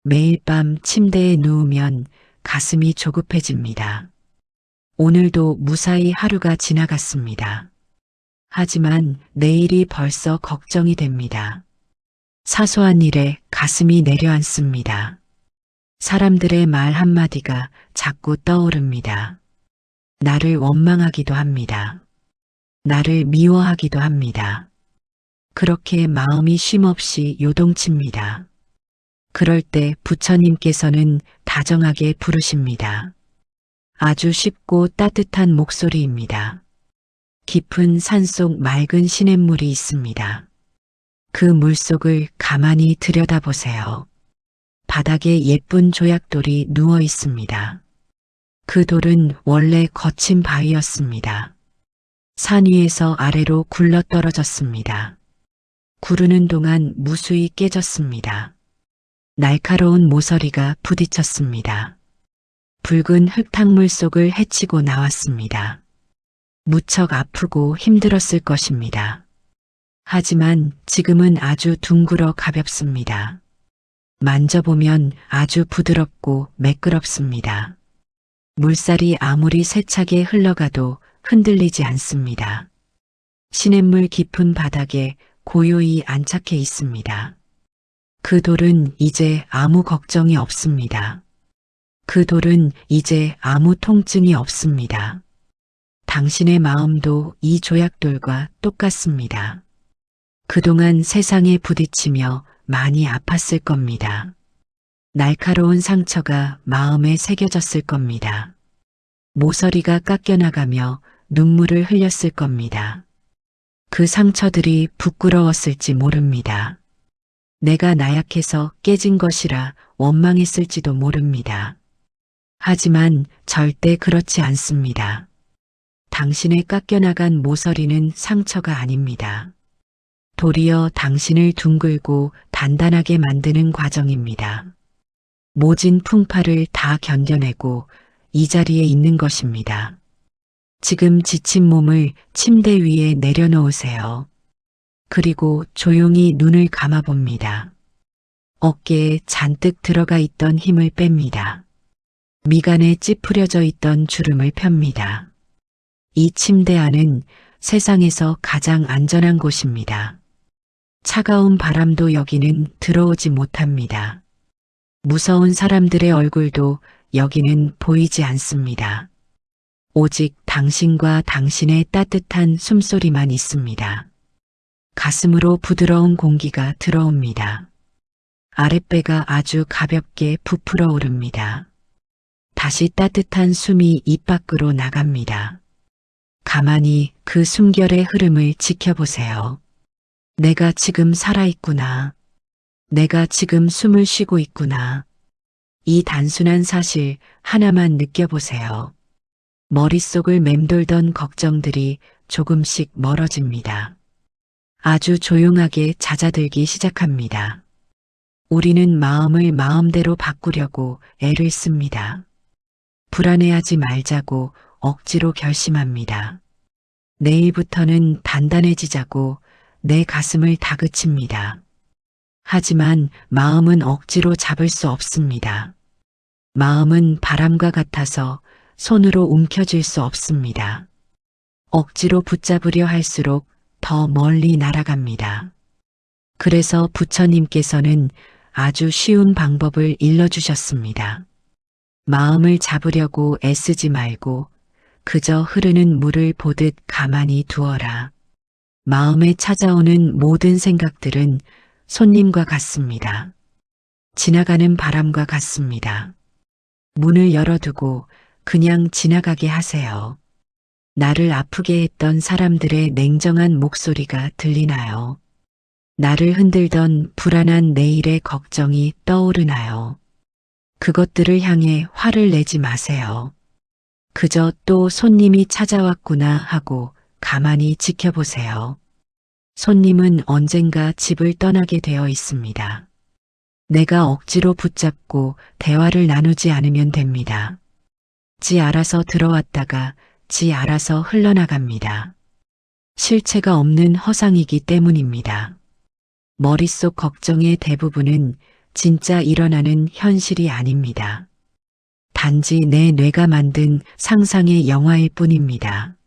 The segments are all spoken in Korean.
매일 밤 침대에 누우면 가슴이 조급해집니다. 오늘도 무사히 하루가 지나갔습니다. 하지만 내일이 벌써 걱정이 됩니다. 사소한 일에 가슴이 내려앉습니다. 사람들의 말 한마디가 자꾸 떠오릅니다. 나를 원망하기도 합니다. 나를 미워하기도 합니다. 그렇게 마음이 쉼없이 요동칩니다. 그럴 때 부처님께서는 다정하게 부르십니다. 아주 쉽고 따뜻한 목소리입니다. 깊은 산속 맑은 시냇물이 있습니다. 그 물속을 가만히 들여다보세요. 바닥에 예쁜 조약돌이 누워 있습니다. 그 돌은 원래 거친 바위였습니다. 산 위에서 아래로 굴러 떨어졌습니다. 구르는 동안 무수히 깨졌습니다. 날카로운 모서리가 부딪혔습니다. 붉은 흙탕물 속을 헤치고 나왔습니다. 무척 아프고 힘들었을 것입니다. 하지만 지금은 아주 둥글어 가볍습니다. 만져보면 아주 부드럽고 매끄럽습니다. 물살이 아무리 세차게 흘러가도 흔들리지 않습니다. 시냇물 깊은 바닥에 고요히 안착해 있습니다. 그 돌은 이제 아무 걱정이 없습니다. 그 돌은 이제 아무 통증이 없습니다. 당신의 마음도 이 조약돌과 똑같습니다. 그동안 세상에 부딪히며 많이 아팠을 겁니다. 날카로운 상처가 마음에 새겨졌을 겁니다. 모서리가 깎여나가며 눈물을 흘렸을 겁니다. 그 상처들이 부끄러웠을지 모릅니다. 내가 나약해서 깨진 것이라 원망했을지도 모릅니다. 하지만 절대 그렇지 않습니다. 당신의 깎여나간 모서리는 상처가 아닙니다. 도리어 당신을 둥글고 단단하게 만드는 과정입니다. 모진 풍파를 다 견뎌내고 이 자리에 있는 것입니다. 지금 지친 몸을 침대 위에 내려놓으세요. 그리고 조용히 눈을 감아봅니다. 어깨에 잔뜩 들어가 있던 힘을 뺍니다. 미간에 찌푸려져 있던 주름을 펴니다. 이 침대 안은 세상에서 가장 안전한 곳입니다. 차가운 바람도 여기는 들어오지 못합니다. 무서운 사람들의 얼굴도 여기는 보이지 않습니다. 오직 당신과 당신의 따뜻한 숨소리만 있습니다. 가슴으로 부드러운 공기가 들어옵니다. 아랫배가 아주 가볍게 부풀어 오릅니다. 다시 따뜻한 숨이 입 밖으로 나갑니다. 가만히 그 숨결의 흐름을 지켜보세요. 내가 지금 살아있구나. 내가 지금 숨을 쉬고 있구나. 이 단순한 사실 하나만 느껴보세요. 머릿속을 맴돌던 걱정들이 조금씩 멀어집니다. 아주 조용하게 잦아들기 시작합니다. 우리는 마음을 마음대로 바꾸려고 애를 씁니다. 불안해하지 말자고 억지로 결심합니다. 내일부터는 단단해지자고 내 가슴을 다그칩니다. 하지만 마음은 억지로 잡을 수 없습니다. 마음은 바람과 같아서 손으로 움켜쥘 수 없습니다. 억지로 붙잡으려 할수록 더 멀리 날아갑니다. 그래서 부처님께서는 아주 쉬운 방법을 일러주셨습니다. 마음을 잡으려고 애쓰지 말고 그저 흐르는 물을 보듯 가만히 두어라. 마음에 찾아오는 모든 생각들은 손님과 같습니다. 지나가는 바람과 같습니다. 문을 열어두고 그냥 지나가게 하세요. 나를 아프게 했던 사람들의 냉정한 목소리가 들리나요? 나를 흔들던 불안한 내일의 걱정이 떠오르나요? 그것들을 향해 화를 내지 마세요. 그저 또 손님이 찾아왔구나 하고 가만히 지켜보세요. 손님은 언젠가 집을 떠나게 되어 있습니다. 내가 억지로 붙잡고 대화를 나누지 않으면 됩니다. 지 알아서 들어왔다가 지 알아서 흘러나갑니다. 실체가 없는 허상이기 때문입니다. 머릿속 걱정의 대부분은 진짜 일어나는 현실이 아닙니다. 단지 내 뇌가 만든 상상의 영화일 뿐입니다.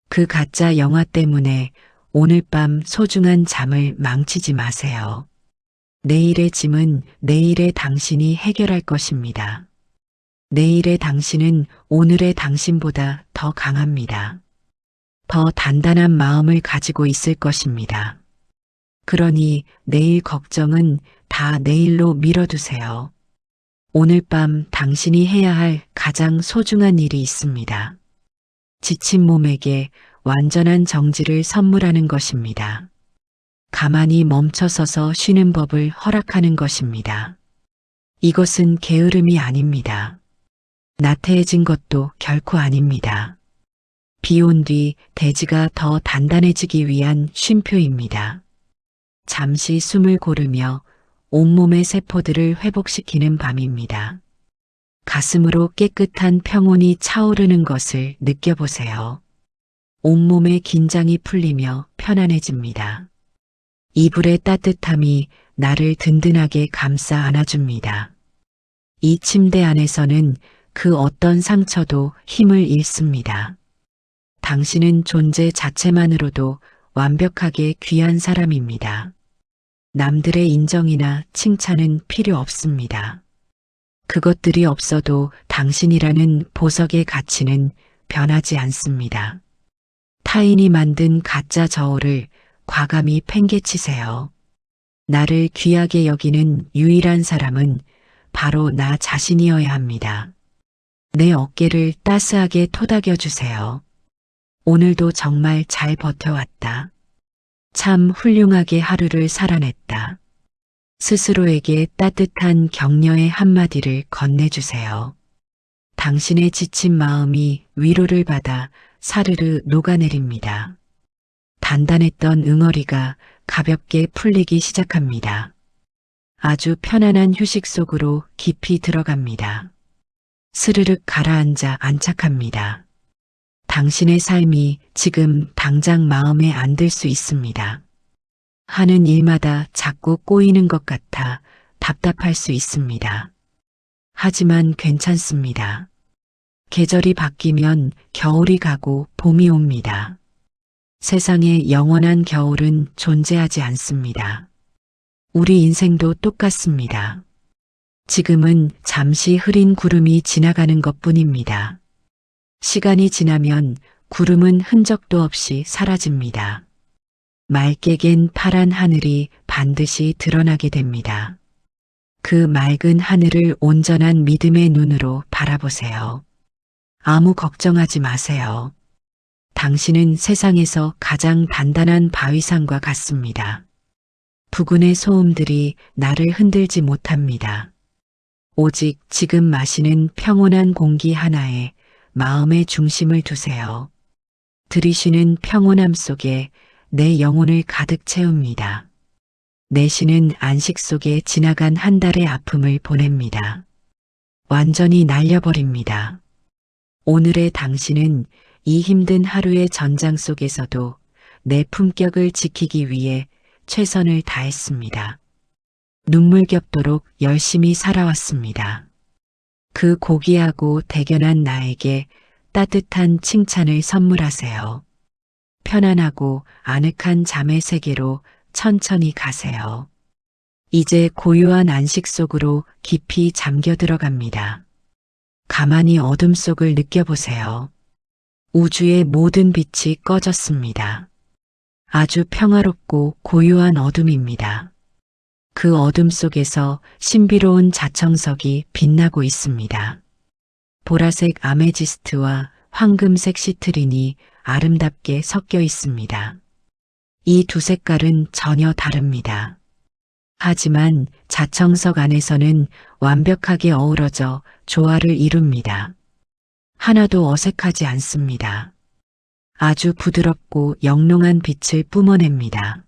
그 가짜 영화 때문에 오늘 밤 소중한 잠을 망치지 마세요. 내일의 짐은 내일의 당신이 해결할 것입니다. 내일의 당신은 오늘의 당신보다 더 강합니다. 더 단단한 마음을 가지고 있을 것입니다. 그러니 내일 걱정은 다 내일로 미뤄두세요. 오늘 밤 당신이 해야 할 가장 소중한 일이 있습니다. 지친 몸에게 완전한 정지를 선물하는 것입니다. 가만히 멈춰서서 쉬는 법을 허락하는 것입니다. 이것은 게으름이 아닙니다. 나태해진 것도 결코 아닙니다. 비 온 뒤 대지가 더 단단해지기 위한 쉼표입니다. 잠시 숨을 고르며 온몸의 세포들을 회복시키는 밤입니다. 가슴으로 깨끗한 평온이 차오르는 것을 느껴보세요. 온몸의 긴장이 풀리며 편안해집니다. 이불의 따뜻함이 나를 든든하게 감싸 안아줍니다. 이 침대 안에서는 그 어떤 상처도 힘을 잃습니다. 당신은 존재 자체만으로도 완벽하게 귀한 사람입니다. 남들의 인정이나 칭찬은 필요 없습니다. 그것들이 없어도 당신이라는 보석의 가치는 변하지 않습니다. 타인이 만든 가짜 저울을 과감히 팽개치세요. 나를 귀하게 여기는 유일한 사람은 바로 나 자신이어야 합니다. 내 어깨를 따스하게 토닥여 주세요. 오늘도 정말 잘 버텨왔다. 참 훌륭하게 하루를 살아냈다. 스스로에게 따뜻한 격려의 한마디를 건네주세요. 당신의 지친 마음이 위로를 받아 사르르 녹아내립니다. 단단했던 응어리가 가볍게 풀리기 시작합니다. 아주 편안한 휴식 속으로 깊이 들어갑니다. 스르륵 가라앉아 안착합니다. 당신의 삶이 지금 당장 마음에 안 들 수 있습니다. 하는 일마다 자꾸 꼬이는 것 같아 답답할 수 있습니다. 하지만 괜찮습니다. 계절이 바뀌면 겨울이 가고 봄이 옵니다. 세상에 영원한 겨울은 존재하지 않습니다. 우리 인생도 똑같습니다. 지금은 잠시 흐린 구름이 지나가는 것뿐입니다. 시간이 지나면 구름은 흔적도 없이 사라집니다. 맑게 갠 파란 하늘이 반드시 드러나게 됩니다. 그 맑은 하늘을 온전한 믿음의 눈으로 바라보세요. 아무 걱정하지 마세요. 당신은 세상에서 가장 단단한 바위산과 같습니다. 부근의 소음들이 나를 흔들지 못합니다. 오직 지금 마시는 평온한 공기 하나에 마음의 중심을 두세요. 들이쉬는 평온함 속에 내 영혼을 가득 채웁니다. 내쉬는 안식 속에 지나간 한 달의 아픔을 보냅니다. 완전히 날려버립니다. 오늘의 당신은 이 힘든 하루의 전장 속에서도 내 품격을 지키기 위해 최선을 다했습니다. 눈물 겹도록 열심히 살아왔습니다. 그 고귀하고 대견한 나에게 따뜻한 칭찬을 선물하세요. 편안하고 아늑한 잠의 세계로 천천히 가세요. 이제 고요한 안식 속으로 깊이 잠겨 들어갑니다. 가만히 어둠 속을 느껴보세요. 우주의 모든 빛이 꺼졌습니다. 아주 평화롭고 고요한 어둠입니다. 그 어둠 속에서 신비로운 자청석이 빛나고 있습니다. 보라색 아메지스트와 황금색 시트린이 아름답게 섞여 있습니다. 이 두 색깔은 전혀 다릅니다. 하지만 자청석 안에서는 완벽하게 어우러져 조화를 이룹니다. 하나도 어색하지 않습니다. 아주 부드럽고 영롱한 빛을 뿜어냅니다.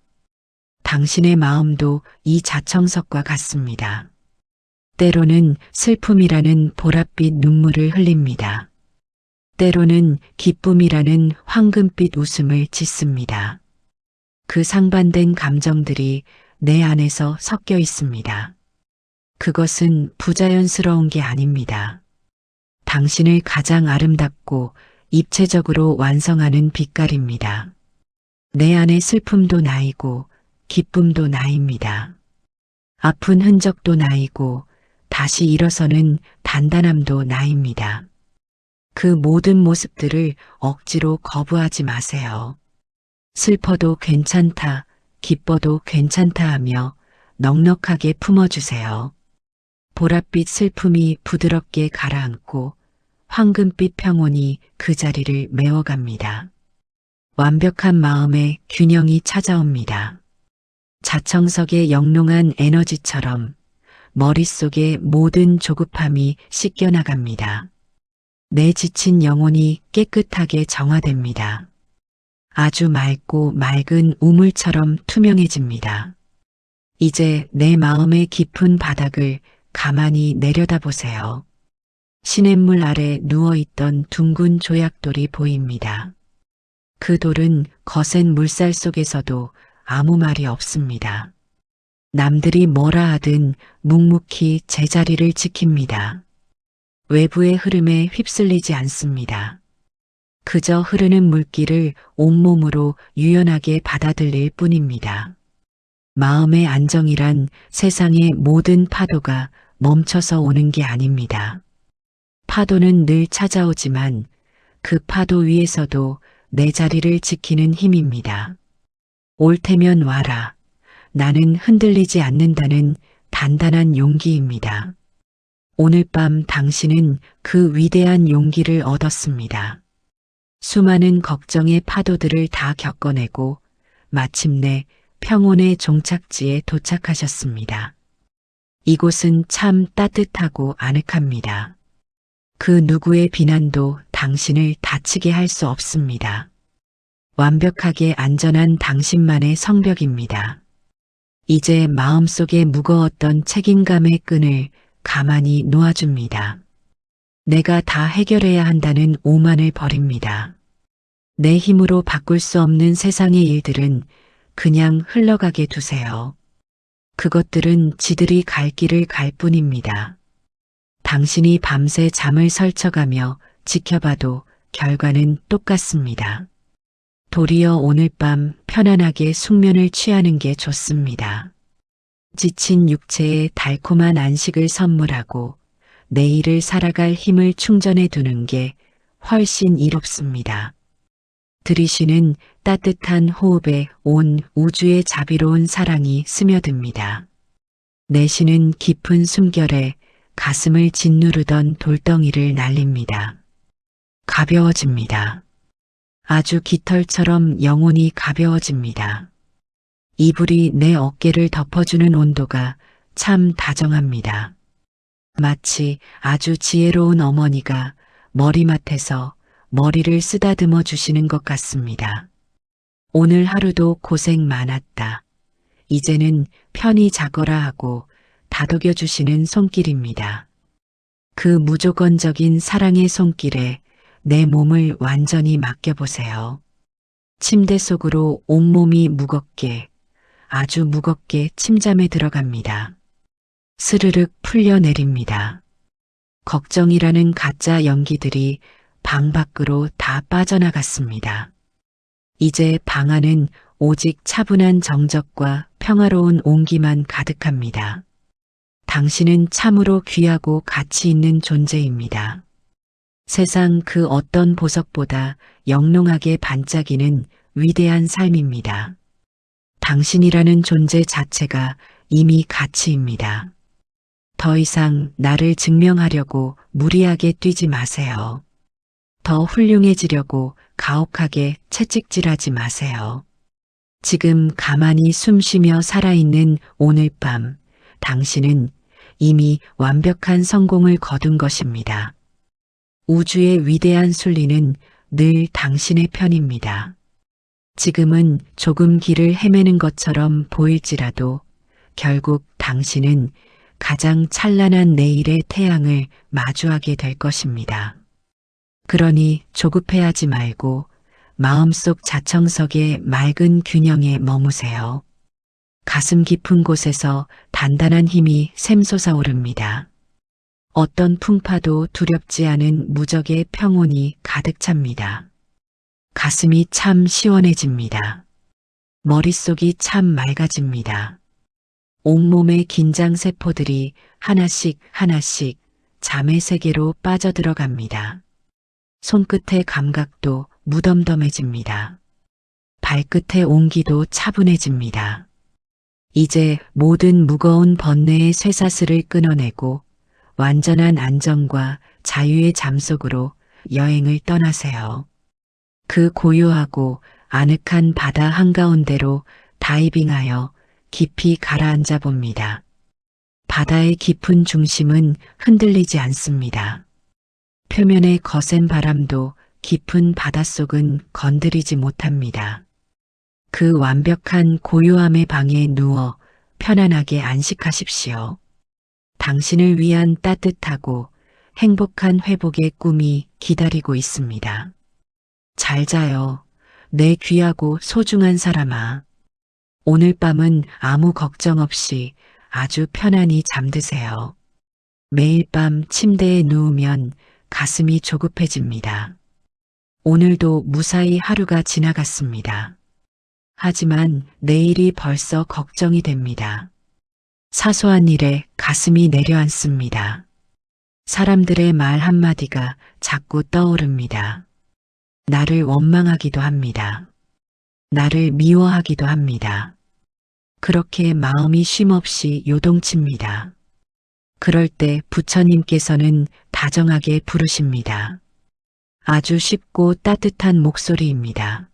당신의 마음도 이 자청석과 같습니다. 때로는 슬픔이라는 보랏빛 눈물을 흘립니다. 때로는 기쁨이라는 황금빛 웃음을 짓습니다. 그 상반된 감정들이 내 안에서 섞여 있습니다. 그것은 부자연스러운 게 아닙니다. 당신을 가장 아름답고 입체적으로 완성하는 빛깔입니다. 내 안의 슬픔도 나이고 기쁨도 나입니다. 아픈 흔적도 나이고 다시 일어서는 단단함도 나입니다. 그 모든 모습들을 억지로 거부하지 마세요. 슬퍼도 괜찮다, 기뻐도 괜찮다 하며 넉넉하게 품어주세요. 보랏빛 슬픔이 부드럽게 가라앉고 황금빛 평온이 그 자리를 메워갑니다. 완벽한 마음의 균형이 찾아옵니다. 자청석의 영롱한 에너지처럼 머릿속의 모든 조급함이 씻겨나갑니다. 내 지친 영혼이 깨끗하게 정화됩니다. 아주 맑고 맑은 우물처럼 투명해집니다. 이제 내 마음의 깊은 바닥을 가만히 내려다보세요. 시냇물 아래 누워있던 둥근 조약돌이 보입니다. 그 돌은 거센 물살 속에서도 아무 말이 없습니다. 남들이 뭐라 하든 묵묵히 제자리를 지킵니다. 외부의 흐름에 휩쓸리지 않습니다. 그저 흐르는 물길을 온몸으로 유연하게 받아들일 뿐입니다. 마음의 안정이란 세상의 모든 파도가 멈춰서 오는 게 아닙니다. 파도는 늘 찾아오지만 그 파도 위에서도 내 자리를 지키는 힘입니다. 올 테면 와라. 나는 흔들리지 않는다는 단단한 용기입니다. 오늘 밤 당신은 그 위대한 용기를 얻었습니다. 수많은 걱정의 파도들을 다 겪어내고 마침내 평온의 종착지에 도착하셨습니다. 이곳은 참 따뜻하고 아늑합니다. 그 누구의 비난도 당신을 다치게 할 수 없습니다. 완벽하게 안전한 당신만의 성벽입니다. 이제 마음속에 무거웠던 책임감의 끈을 가만히 놓아줍니다. 내가 다 해결해야 한다는 오만을 버립니다. 내 힘으로 바꿀 수 없는 세상의 일들은 그냥 흘러가게 두세요. 그것들은 지들이 갈 길을 갈 뿐입니다. 당신이 밤새 잠을 설쳐가며 지켜봐도 결과는 똑같습니다. 도리어 오늘 밤 편안하게 숙면을 취하는 게 좋습니다. 지친 육체에 달콤한 안식을 선물하고 내일을 살아갈 힘을 충전해 두는 게 훨씬 이롭습니다. 들이쉬는 따뜻한 호흡에 온 우주의 자비로운 사랑이 스며듭니다. 내쉬는 깊은 숨결에 가슴을 짓누르던 돌덩이를 날립니다. 가벼워집니다. 아주 깃털처럼 영혼이 가벼워집니다. 이불이 내 어깨를 덮어주는 온도가 참 다정합니다. 마치 아주 지혜로운 어머니가 머리맡에서 머리를 쓰다듬어 주시는 것 같습니다. 오늘 하루도 고생 많았다. 이제는 편히 자거라 하고 다독여 주시는 손길입니다. 그 무조건적인 사랑의 손길에 내 몸을 완전히 맡겨보세요. 침대 속으로 온몸이 무겁게, 아주 무겁게 침잠에 들어갑니다. 스르륵 풀려 내립니다. 걱정이라는 가짜 연기들이 방 밖으로 다 빠져나갔습니다. 이제 방 안은 오직 차분한 정적과 평화로운 온기만 가득합니다. 당신은 참으로 귀하고 가치 있는 존재입니다. 세상 그 어떤 보석보다 영롱하게 반짝이는 위대한 삶입니다. 당신이라는 존재 자체가 이미 가치입니다. 더 이상 나를 증명하려고 무리하게 뛰지 마세요. 더 훌륭해지려고 가혹하게 채찍질하지 마세요. 지금 가만히 숨 쉬며 살아있는 오늘 밤, 당신은 이미 완벽한 성공을 거둔 것입니다. 우주의 위대한 순리는 늘 당신의 편입니다. 지금은 조금 길을 헤매는 것처럼 보일지라도 결국 당신은 가장 찬란한 내일의 태양을 마주하게 될 것입니다. 그러니 조급해하지 말고 마음속 자청석의 맑은 균형에 머무세요. 가슴 깊은 곳에서 단단한 힘이 샘솟아 오릅니다. 어떤 풍파도 두렵지 않은 무적의 평온이 가득 찹니다. 가슴이 참 시원해집니다. 머릿속이 참 맑아집니다. 온몸의 긴장 세포들이 하나씩 하나씩 잠의 세계로 빠져들어갑니다. 손끝의 감각도 무덤덤해집니다. 발끝의 온기도 차분해집니다. 이제 모든 무거운 번뇌의 쇠사슬을 끊어내고 완전한 안정과 자유의 잠속으로 여행을 떠나세요. 그 고요하고 아늑한 바다 한가운데로 다이빙하여 깊이 가라앉아 봅니다. 바다의 깊은 중심은 흔들리지 않습니다. 표면의 거센 바람도 깊은 바닷속은 건드리지 못합니다. 그 완벽한 고요함의 방에 누워 편안하게 안식하십시오. 당신을 위한 따뜻하고 행복한 회복의 꿈이 기다리고 있습니다. 잘 자요. 내 귀하고 소중한 사람아. 오늘 밤은 아무 걱정 없이 아주 편안히 잠드세요. 매일 밤 침대에 누우면 가슴이 조급해집니다. 오늘도 무사히 하루가 지나갔습니다. 하지만 내일이 벌써 걱정이 됩니다. 사소한 일에 가슴이 내려앉습니다. 사람들의 말 한마디가 자꾸 떠오릅니다. 나를 원망하기도 합니다. 나를 미워하기도 합니다. 그렇게 마음이 쉼없이 요동칩니다. 그럴 때 부처님께서는 다정하게 부르십니다. 아주 쉽고 따뜻한 목소리입니다.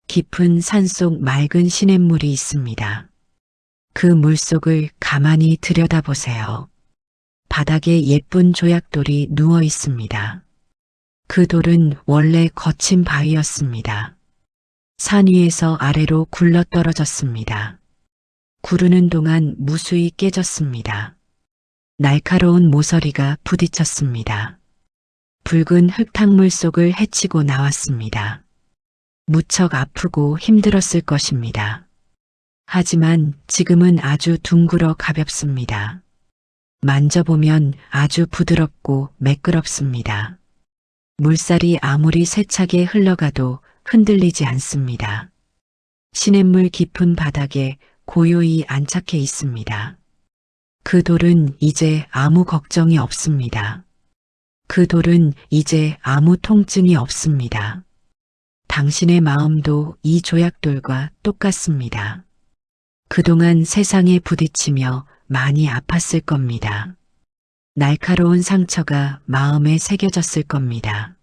깊은 산속 맑은 시냇물이 있습니다. 그 물속을 가만히 들여다보세요. 바닥에 예쁜 조약돌이 누워 있습니다. 그 돌은 원래 거친 바위였습니다. 산 위에서 아래로 굴러 떨어졌습니다. 구르는 동안 무수히 깨졌습니다. 날카로운 모서리가 부딪혔습니다. 붉은 흙탕물 속을 헤치고 나왔습니다. 무척 아프고 힘들었을 것입니다. 하지만 지금은 아주 둥글어 가볍습니다. 만져보면 아주 부드럽고 매끄럽습니다. 물살이 아무리 세차게 흘러가도 흔들리지 않습니다. 시냇물 깊은 바닥에 고요히 안착해 있습니다. 그 돌은 이제 아무 걱정이 없습니다. 그 돌은 이제 아무 통증이 없습니다. 당신의 마음도 이 조약돌과 똑같습니다. 그동안 세상에 부딪히며 많이 아팠을 겁니다. 날카로운 상처가 마음에 새겨졌을 겁니다.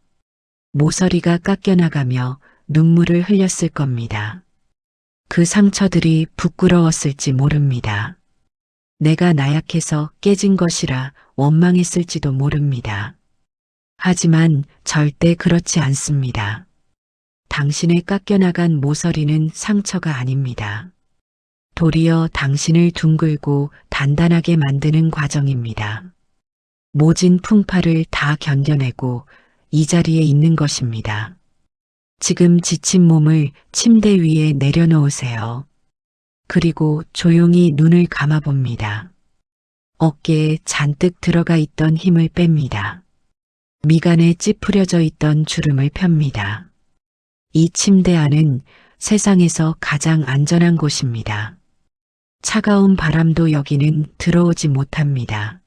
모서리가 깎여나가며 눈물을 흘렸을 겁니다. 그 상처들이 부끄러웠을지 모릅니다. 내가 나약해서 깨진 것이라 원망했을지도 모릅니다. 하지만 절대 그렇지 않습니다. 당신의 깎여나간 모서리는 상처가 아닙니다. 도리어 당신을 둥글고 단단하게 만드는 과정입니다. 모진 풍파를 다 견뎌내고 이 자리에 있는 것입니다. 지금 지친 몸을 침대 위에 내려놓으세요. 그리고 조용히 눈을 감아봅니다. 어깨에 잔뜩 들어가 있던 힘을 뺍니다. 미간에 찌푸려져 있던 주름을 펴니다. 이 침대 안은 세상에서 가장 안전한 곳입니다. 차가운 바람도 여기는 들어오지 못합니다.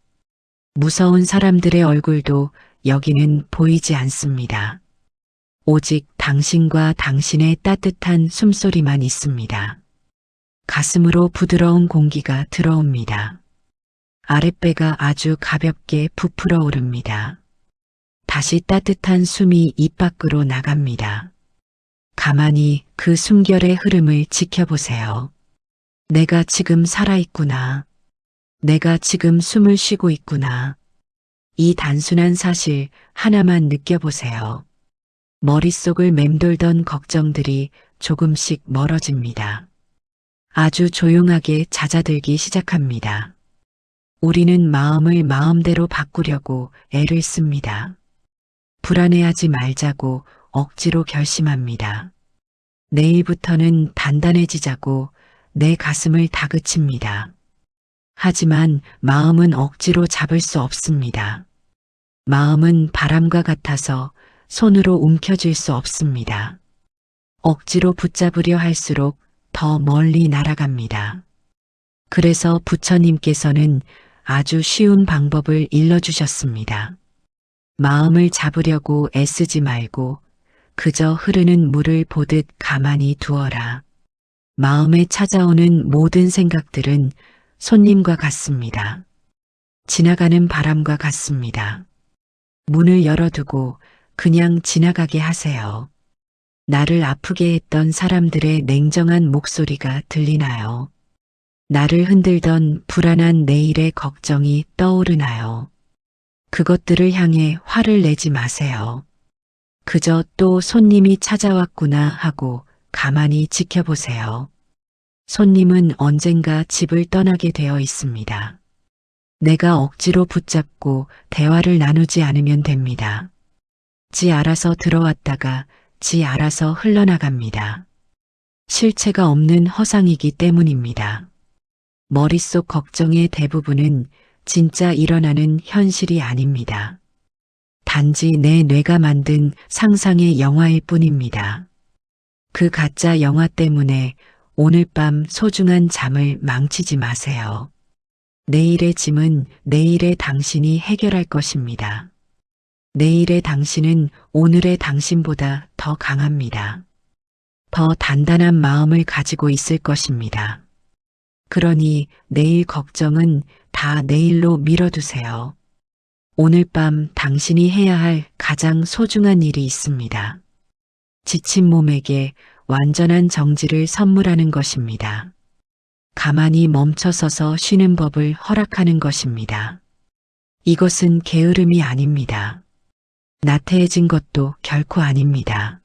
무서운 사람들의 얼굴도 여기는 보이지 않습니다. 오직 당신과 당신의 따뜻한 숨소리만 있습니다. 가슴으로 부드러운 공기가 들어옵니다. 아랫배가 아주 가볍게 부풀어 오릅니다. 다시 따뜻한 숨이 입 밖으로 나갑니다. 가만히 그 숨결의 흐름을 지켜보세요. 내가 지금 살아있구나. 내가 지금 숨을 쉬고 있구나. 이 단순한 사실 하나만 느껴보세요. 머릿속을 맴돌던 걱정들이 조금씩 멀어집니다. 아주 조용하게 잦아들기 시작합니다. 우리는 마음을 마음대로 바꾸려고 애를 씁니다. 불안해하지 말자고 억지로 결심합니다. 내일부터는 단단해지자고 내 가슴을 다그칩니다. 하지만 마음은 억지로 잡을 수 없습니다. 마음은 바람과 같아서 손으로 움켜쥘 수 없습니다. 억지로 붙잡으려 할수록 더 멀리 날아갑니다. 그래서 부처님께서는 아주 쉬운 방법을 일러주셨습니다. 마음을 잡으려고 애쓰지 말고 그저 흐르는 물을 보듯 가만히 두어라. 마음에 찾아오는 모든 생각들은 손님과 같습니다. 지나가는 바람과 같습니다. 문을 열어두고 그냥 지나가게 하세요. 나를 아프게 했던 사람들의 냉정한 목소리가 들리나요? 나를 흔들던 불안한 내일의 걱정이 떠오르나요? 그것들을 향해 화를 내지 마세요. 그저 또 손님이 찾아왔구나 하고 가만히 지켜보세요. 손님은 언젠가 집을 떠나게 되어 있습니다. 내가 억지로 붙잡고 대화를 나누지 않으면 됩니다. 지 알아서 들어왔다가 지 알아서 흘러나갑니다. 실체가 없는 허상이기 때문입니다. 머릿속 걱정의 대부분은 진짜 일어나는 현실이 아닙니다. 단지 내 뇌가 만든 상상의 영화일 뿐입니다. 그 가짜 영화 때문에 오늘 밤 소중한 잠을 망치지 마세요. 내일의 짐은 내일의 당신이 해결할 것입니다. 내일의 당신은 오늘의 당신보다 더 강합니다. 더 단단한 마음을 가지고 있을 것입니다. 그러니 내일 걱정은 다 내일로 미뤄두세요. 오늘 밤 당신이 해야 할 가장 소중한 일이 있습니다. 지친 몸에게 완전한 정지를 선물하는 것입니다. 가만히 멈춰서서 쉬는 법을 허락하는 것입니다. 이것은 게으름이 아닙니다. 나태해진 것도 결코 아닙니다.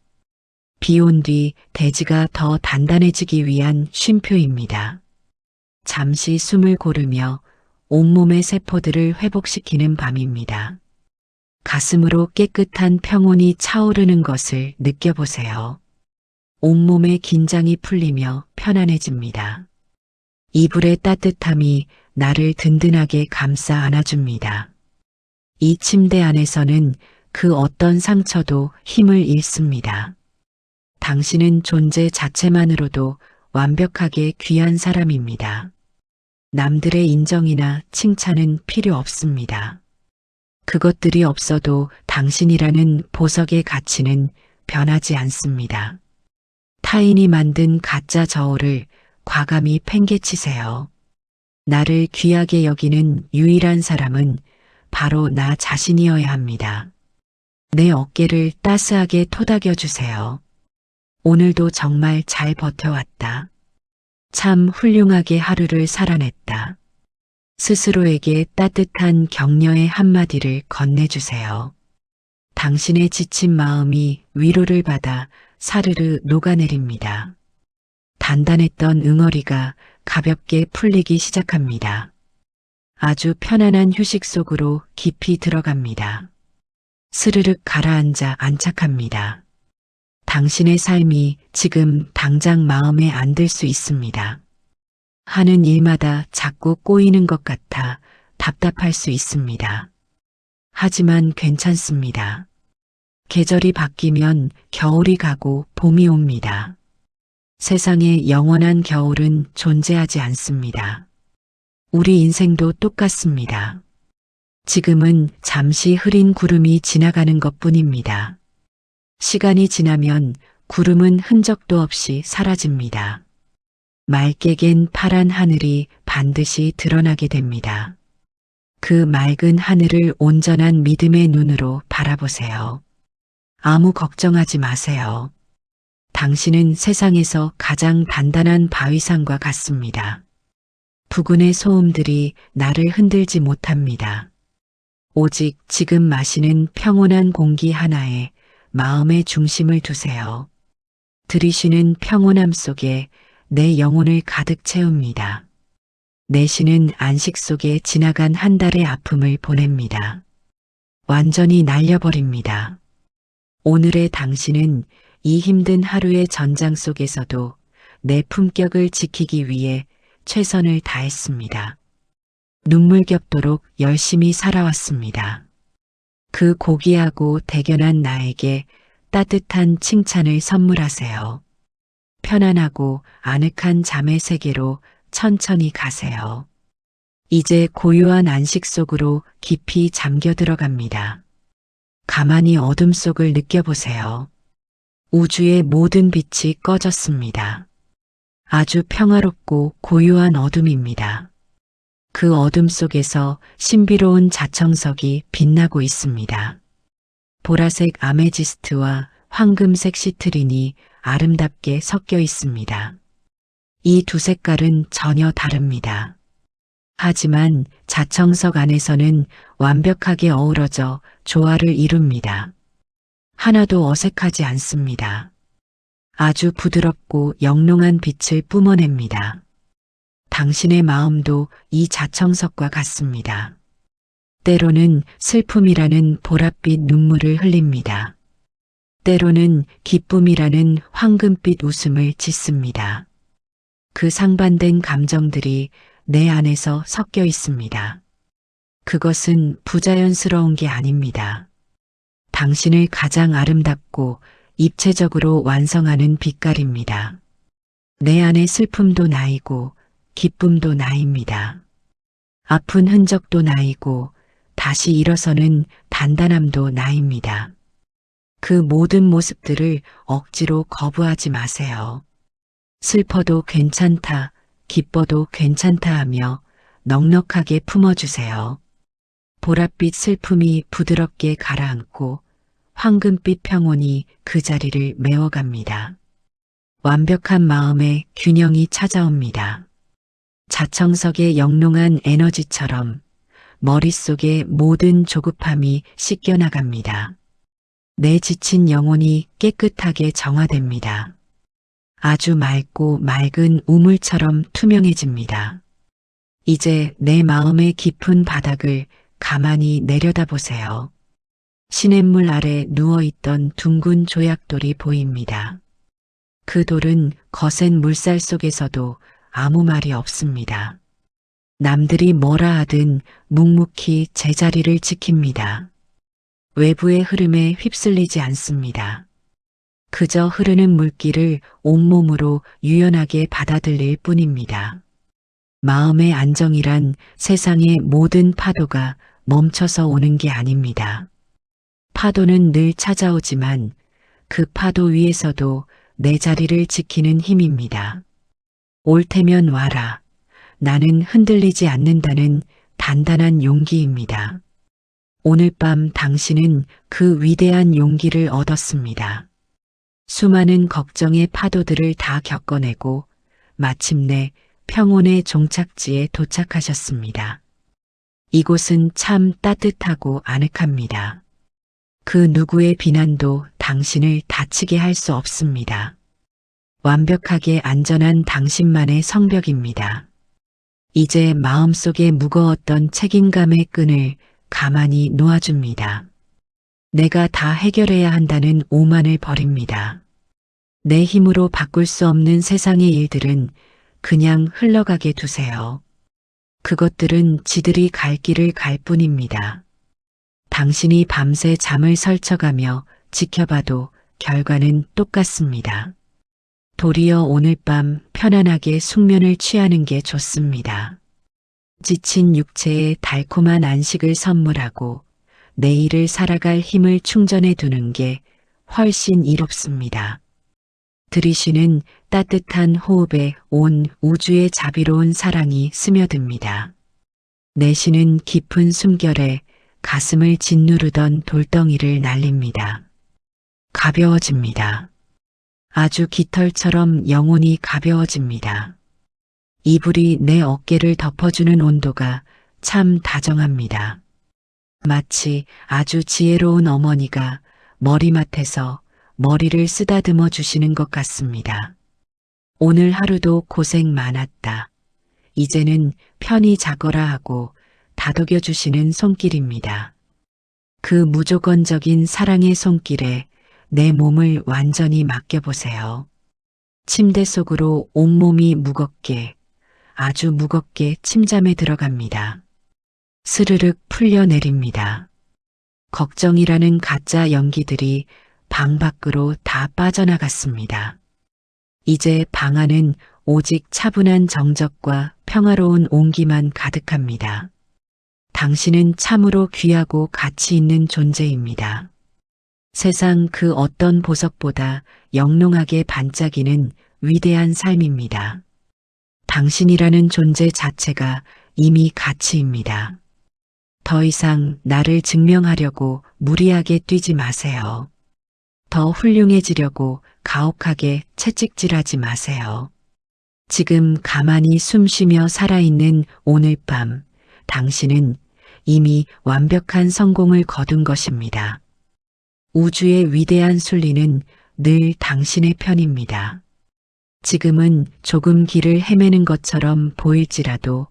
비 온 뒤 대지가 더 단단해지기 위한 쉼표입니다. 잠시 숨을 고르며 온몸의 세포들을 회복시키는 밤입니다. 가슴으로 깨끗한 평온이 차오르는 것을 느껴보세요. 온몸의 긴장이 풀리며 편안해집니다. 이불의 따뜻함이 나를 든든하게 감싸 안아줍니다. 이 침대 안에서는 그 어떤 상처도 힘을 잃습니다. 당신은 존재 자체만으로도 완벽하게 귀한 사람입니다. 남들의 인정이나 칭찬은 필요 없습니다. 그것들이 없어도 당신이라는 보석의 가치는 변하지 않습니다. 타인이 만든 가짜 저울을 과감히 팽개치세요. 나를 귀하게 여기는 유일한 사람은 바로 나 자신이어야 합니다. 내 어깨를 따스하게 토닥여 주세요. 오늘도 정말 잘 버텨왔다. 참 훌륭하게 하루를 살아냈다. 스스로에게 따뜻한 격려의 한마디를 건네주세요. 당신의 지친 마음이 위로를 받아 사르르 녹아내립니다. 단단했던 응어리가 가볍게 풀리기 시작합니다. 아주 편안한 휴식 속으로 깊이 들어갑니다. 스르륵 가라앉아 안착합니다. 당신의 삶이 지금 당장 마음에 안 들 수 있습니다. 하는 일마다 자꾸 꼬이는 것 같아 답답할 수 있습니다. 하지만 괜찮습니다. 계절이 바뀌면 겨울이 가고 봄이 옵니다. 세상에 영원한 겨울은 존재하지 않습니다. 우리 인생도 똑같습니다. 지금은 잠시 흐린 구름이 지나가는 것뿐입니다. 시간이 지나면 구름은 흔적도 없이 사라집니다. 맑게 갠 파란 하늘이 반드시 드러나게 됩니다. 그 맑은 하늘을 온전한 믿음의 눈으로 바라보세요. 아무 걱정하지 마세요. 당신은 세상에서 가장 단단한 바위산과 같습니다. 부근의 소음들이 나를 흔들지 못합니다. 오직 지금 마시는 평온한 공기 하나에 마음의 중심을 두세요. 들이쉬는 평온함 속에 내 영혼을 가득 채웁니다. 내쉬는 안식 속에 지나간 한 달의 아픔을 보냅니다. 완전히 날려버립니다. 오늘의 당신은 이 힘든 하루의 전장 속에서도 내 품격을 지키기 위해 최선을 다했습니다. 눈물겹도록 열심히 살아왔습니다. 그 고귀하고 대견한 나에게 따뜻한 칭찬을 선물하세요. 편안하고 아늑한 잠의 세계로 천천히 가세요. 이제 고요한 안식 속으로 깊이 잠겨 들어갑니다. 가만히 어둠 속을 느껴보세요. 우주의 모든 빛이 꺼졌습니다. 아주 평화롭고 고요한 어둠입니다. 그 어둠 속에서 신비로운 자청석이 빛나고 있습니다. 보라색 아메지스트와 황금색 시트린이 아름답게 섞여 있습니다. 이 두 색깔은 전혀 다릅니다. 하지만 자청석 안에서는 완벽하게 어우러져 조화를 이룹니다. 하나도 어색하지 않습니다. 아주 부드럽고 영롱한 빛을 뿜어냅니다. 당신의 마음도 이 자청석과 같습니다. 때로는 슬픔이라는 보랏빛 눈물을 흘립니다. 때로는 기쁨이라는 황금빛 웃음을 짓습니다. 그 상반된 감정들이 내 안에서 섞여 있습니다. 그것은 부자연스러운 게 아닙니다. 당신을 가장 아름답고 입체적으로 완성하는 빛깔입니다. 내 안의 슬픔도 나이고 기쁨도 나입니다. 아픈 흔적도 나이고 다시 일어서는 단단함도 나입니다. 그 모든 모습들을 억지로 거부하지 마세요. 슬퍼도 괜찮다, 기뻐도 괜찮다 하며 넉넉하게 품어주세요. 보랏빛 슬픔이 부드럽게 가라앉고 황금빛 평온이 그 자리를 메워갑니다. 완벽한 마음의 균형이 찾아옵니다. 자청석의 영롱한 에너지처럼 머릿속의 모든 조급함이 씻겨나갑니다. 내 지친 영혼이 깨끗하게 정화됩니다. 아주 맑고 맑은 우물처럼 투명해집니다. 이제 내 마음의 깊은 바닥을 가만히 내려다보세요. 시냇물 아래 누워있던 둥근 조약돌이 보입니다. 그 돌은 거센 물살 속에서도 아무 말이 없습니다. 남들이 뭐라 하든 묵묵히 제자리를 지킵니다. 외부의 흐름에 휩쓸리지 않습니다. 그저 흐르는 물길을 온몸으로 유연하게 받아들일 뿐입니다. 마음의 안정이란 세상의 모든 파도가 멈춰서 오는 게 아닙니다. 파도는 늘 찾아오지만 그 파도 위에서도 내 자리를 지키는 힘입니다. 올 테면 와라. 나는 흔들리지 않는다는 단단한 용기입니다. 오늘 밤 당신은 그 위대한 용기를 얻었습니다. 수많은 걱정의 파도들을 다 겪어내고 마침내 평온의 종착지에 도착하셨습니다. 이곳은 참 따뜻하고 아늑합니다. 그 누구의 비난도 당신을 다치게 할 수 없습니다. 완벽하게 안전한 당신만의 성벽입니다. 이제 마음속에 무거웠던 책임감의 끈을 가만히 놓아줍니다. 내가 다 해결해야 한다는 오만을 버립니다. 내 힘으로 바꿀 수 없는 세상의 일들은 그냥 흘러가게 두세요. 그것들은 지들이 갈 길을 갈 뿐입니다. 당신이 밤새 잠을 설쳐가며 지켜봐도 결과는 똑같습니다. 도리어 오늘 밤 편안하게 숙면을 취하는 게 좋습니다. 지친 육체에 달콤한 안식을 선물하고 내일을 살아갈 힘을 충전해 두는 게 훨씬 이롭습니다. 들이쉬는 따뜻한 호흡에 온 우주의 자비로운 사랑이 스며듭니다. 내쉬는 깊은 숨결에 가슴을 짓누르던 돌덩이를 날립니다. 가벼워집니다. 아주 깃털처럼 영혼이 가벼워집니다. 이불이 내 어깨를 덮어주는 온도가 참 다정합니다. 마치 아주 지혜로운 어머니가 머리맡에서 머리를 쓰다듬어 주시는 것 같습니다. 오늘 하루도 고생 많았다. 이제는 편히 자거라 하고 다독여 주시는 손길입니다. 그 무조건적인 사랑의 손길에 내 몸을 완전히 맡겨보세요. 침대 속으로 온몸이 무겁게, 아주 무겁게 침잠에 들어갑니다. 스르륵 풀려 내립니다. 걱정이라는 가짜 연기들이 방 밖으로 다 빠져나갔습니다. 이제 방 안은 오직 차분한 정적과 평화로운 온기만 가득합니다. 당신은 참으로 귀하고 가치 있는 존재입니다. 세상 그 어떤 보석보다 영롱하게 반짝이는 위대한 삶입니다. 당신이라는 존재 자체가 이미 가치입니다. 더 이상 나를 증명하려고 무리하게 뛰지 마세요. 더 훌륭해지려고 가혹하게 채찍질하지 마세요. 지금 가만히 숨 쉬며 살아있는 오늘 밤, 당신은 이미 완벽한 성공을 거둔 것입니다. 우주의 위대한 순리는 늘 당신의 편입니다. 지금은 조금 길을 헤매는 것처럼 보일지라도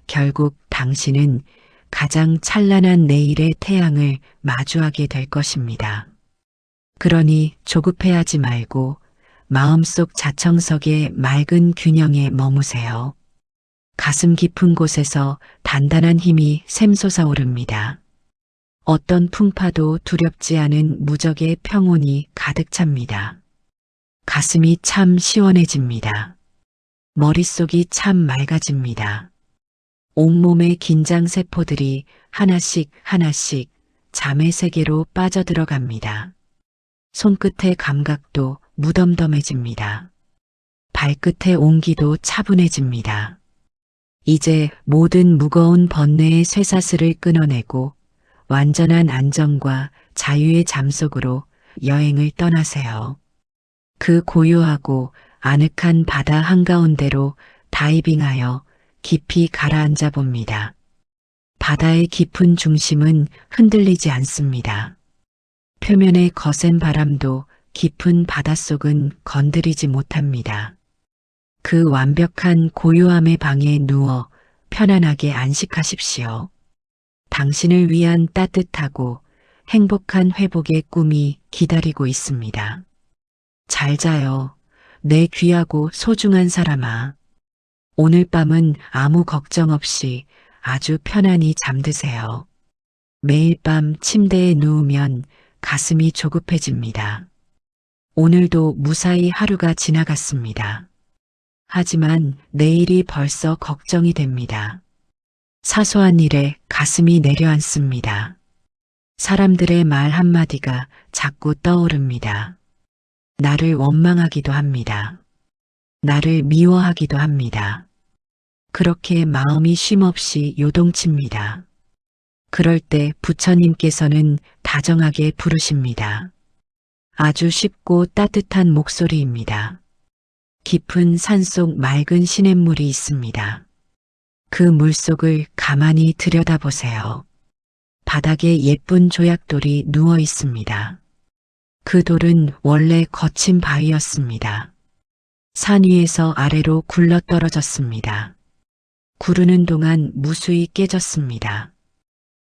결국 당신은 가장 찬란한 내일의 태양을 마주하게 될 것입니다. 그러니 조급해하지 말고 마음속 자청석의 맑은 균형에 머무세요. 가슴 깊은 곳에서 단단한 힘이 샘솟아 오릅니다. 어떤 풍파도 두렵지 않은 무적의 평온이 가득 찹니다. 가슴이 참 시원해집니다. 머릿속이 참 맑아집니다. 온몸의 긴장 세포들이 하나씩 하나씩 잠의 세계로 빠져들어갑니다. 손끝의 감각도 무덤덤해집니다. 발끝의 온기도 차분해집니다. 이제 모든 무거운 번뇌의 쇠사슬을 끊어내고 완전한 안정과 자유의 잠속으로 여행을 떠나세요. 그 고요하고 아늑한 바다 한가운데로 다이빙하여 깊이 가라앉아 봅니다. 바다의 깊은 중심은 흔들리지 않습니다. 표면의 거센 바람도 깊은 바닷속은 건드리지 못합니다. 그 완벽한 고요함의 방에 누워 편안하게 안식하십시오. 당신을 위한 따뜻하고 행복한 회복의 꿈이 기다리고 있습니다. 잘 자요, 내 귀하고 소중한 사람아. 오늘 밤은 아무 걱정 없이 아주 편안히 잠드세요. 매일 밤 침대에 누우면 가슴이 조급해집니다. 오늘도 무사히 하루가 지나갔습니다. 하지만 내일이 벌써 걱정이 됩니다. 사소한 일에 가슴이 내려앉습니다. 사람들의 말 한마디가 자꾸 떠오릅니다. 나를 원망하기도 합니다. 나를 미워하기도 합니다. 그렇게 마음이 쉼없이 요동칩니다. 그럴 때 부처님께서는 다정하게 부르십니다. 아주 쉽고 따뜻한 목소리입니다. 깊은 산속 맑은 시냇물이 있습니다. 그 물속을 가만히 들여다보세요. 바닥에 예쁜 조약돌이 누워 있습니다. 그 돌은 원래 거친 바위였습니다. 산 위에서 아래로 굴러 떨어졌습니다. 구르는 동안 무수히 깨졌습니다.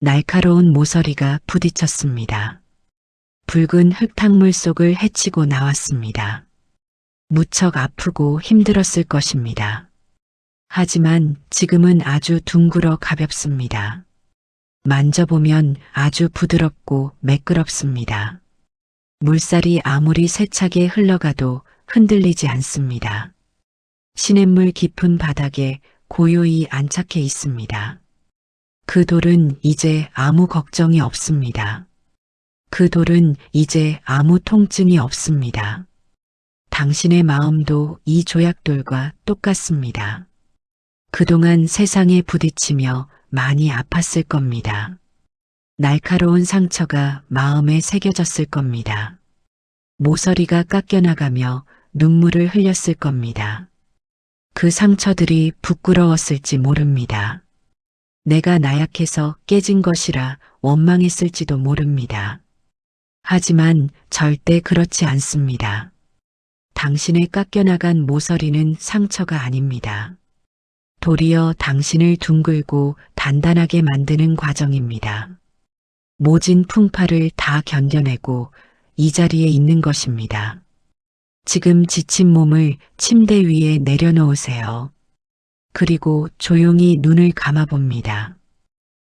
날카로운 모서리가 부딪혔습니다. 붉은 흙탕물 속을 헤치고 나왔습니다. 무척 아프고 힘들었을 것입니다. 하지만 지금은 아주 둥글어 가볍습니다. 만져보면 아주 부드럽고 매끄럽습니다. 물살이 아무리 세차게 흘러가도 흔들리지 않습니다. 시냇물 깊은 바닥에 고요히 안착해 있습니다. 그 돌은 이제 아무 걱정이 없습니다. 그 돌은 이제 아무 통증이 없습니다. 당신의 마음도 이 조약돌과 똑같습니다. 그동안 세상에 부딪히며 많이 아팠을 겁니다. 날카로운 상처가 마음에 새겨졌을 겁니다. 모서리가 깎여나가며 눈물을 흘렸을 겁니다. 그 상처들이 부끄러웠을지 모릅니다. 내가 나약해서 깨진 것이라 원망했을지도 모릅니다. 하지만 절대 그렇지 않습니다. 당신의 깎여나간 모서리는 상처가 아닙니다. 도리어 당신을 둥글고 단단하게 만드는 과정입니다. 모진 풍파를 다 견뎌내고 이 자리에 있는 것입니다. 지금 지친 몸을 침대 위에 내려놓으세요. 그리고 조용히 눈을 감아봅니다.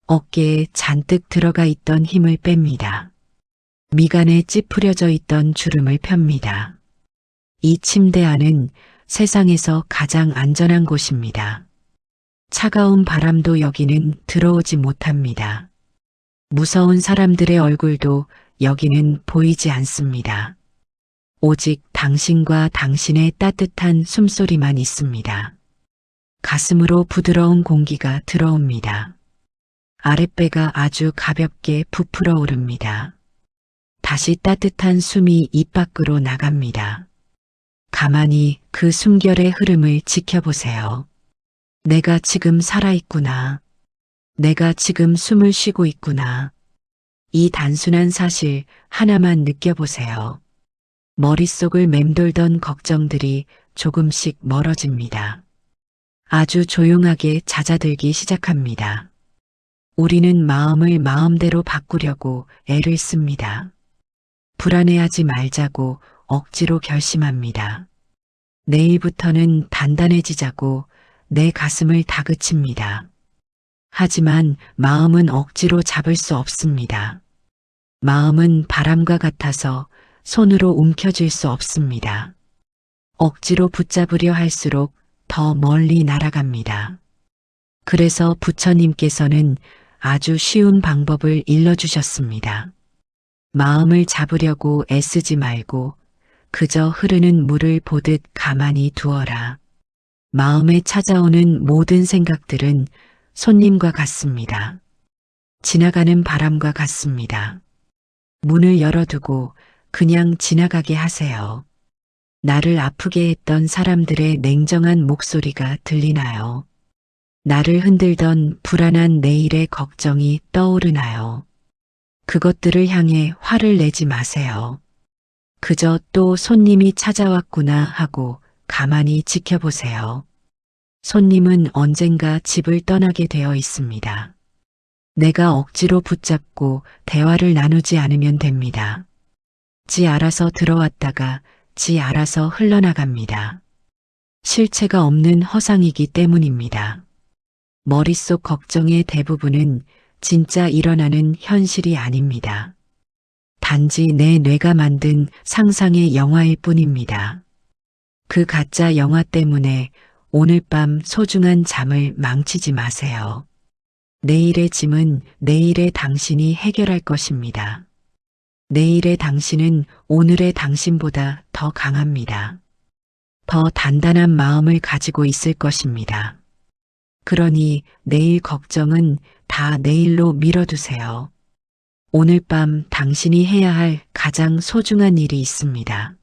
어깨에 잔뜩 들어가 있던 힘을 뺍니다. 미간에 찌푸려져 있던 주름을 펴니다. 이 침대 안은 세상에서 가장 안전한 곳입니다. 차가운 바람도 여기는 들어오지 못합니다. 무서운 사람들의 얼굴도 여기는 보이지 않습니다. 오직 당신과 당신의 따뜻한 숨소리만 있습니다. 가슴으로 부드러운 공기가 들어옵니다. 아랫배가 아주 가볍게 부풀어 오릅니다. 다시 따뜻한 숨이 입 밖으로 나갑니다. 가만히 그 숨결의 흐름을 지켜보세요. 내가 지금 살아있구나. 내가 지금 숨을 쉬고 있구나. 이 단순한 사실 하나만 느껴보세요. 머릿속을 맴돌던 걱정들이 조금씩 멀어집니다. 아주 조용하게 잦아들기 시작합니다. 우리는 마음을 마음대로 바꾸려고 애를 씁니다. 불안해하지 말자고 억지로 결심합니다. 내일부터는 단단해지자고 내 가슴을 다그칩니다. 하지만 마음은 억지로 잡을 수 없습니다. 마음은 바람과 같아서 손으로 움켜쥘 수 없습니다. 억지로 붙잡으려 할수록 더 멀리 날아갑니다. 그래서 부처님께서는 아주 쉬운 방법을 일러주셨습니다. 마음을 잡으려고 애쓰지 말고 그저 흐르는 물을 보듯 가만히 두어라. 마음에 찾아오는 모든 생각들은 손님과 같습니다. 지나가는 바람과 같습니다. 문을 열어두고 그냥 지나가게 하세요. 나를 아프게 했던 사람들의 냉정한 목소리가 들리나요? 나를 흔들던 불안한 내일의 걱정이 떠오르나요? 그것들을 향해 화를 내지 마세요. 그저 또 손님이 찾아왔구나 하고 가만히 지켜보세요. 손님은 언젠가 집을 떠나게 되어 있습니다. 내가 억지로 붙잡고 대화를 나누지 않으면 됩니다. 지 알아서 들어왔다가 지 알아서 흘러나갑니다. 실체가 없는 허상이기 때문입니다. 머릿속 걱정의 대부분은 진짜 일어나는 현실이 아닙니다. 단지 내 뇌가 만든 상상의 영화일 뿐입니다. 그 가짜 영화 때문에 오늘 밤 소중한 잠을 망치지 마세요. 내일의 짐은 내일의 당신이 해결할 것입니다. 내일의 당신은 오늘의 당신보다 더 강합니다. 더 단단한 마음을 가지고 있을 것입니다. 그러니 내일 걱정은 다 내일로 미뤄두세요. 오늘 밤 당신이 해야 할 가장 소중한 일이 있습니다.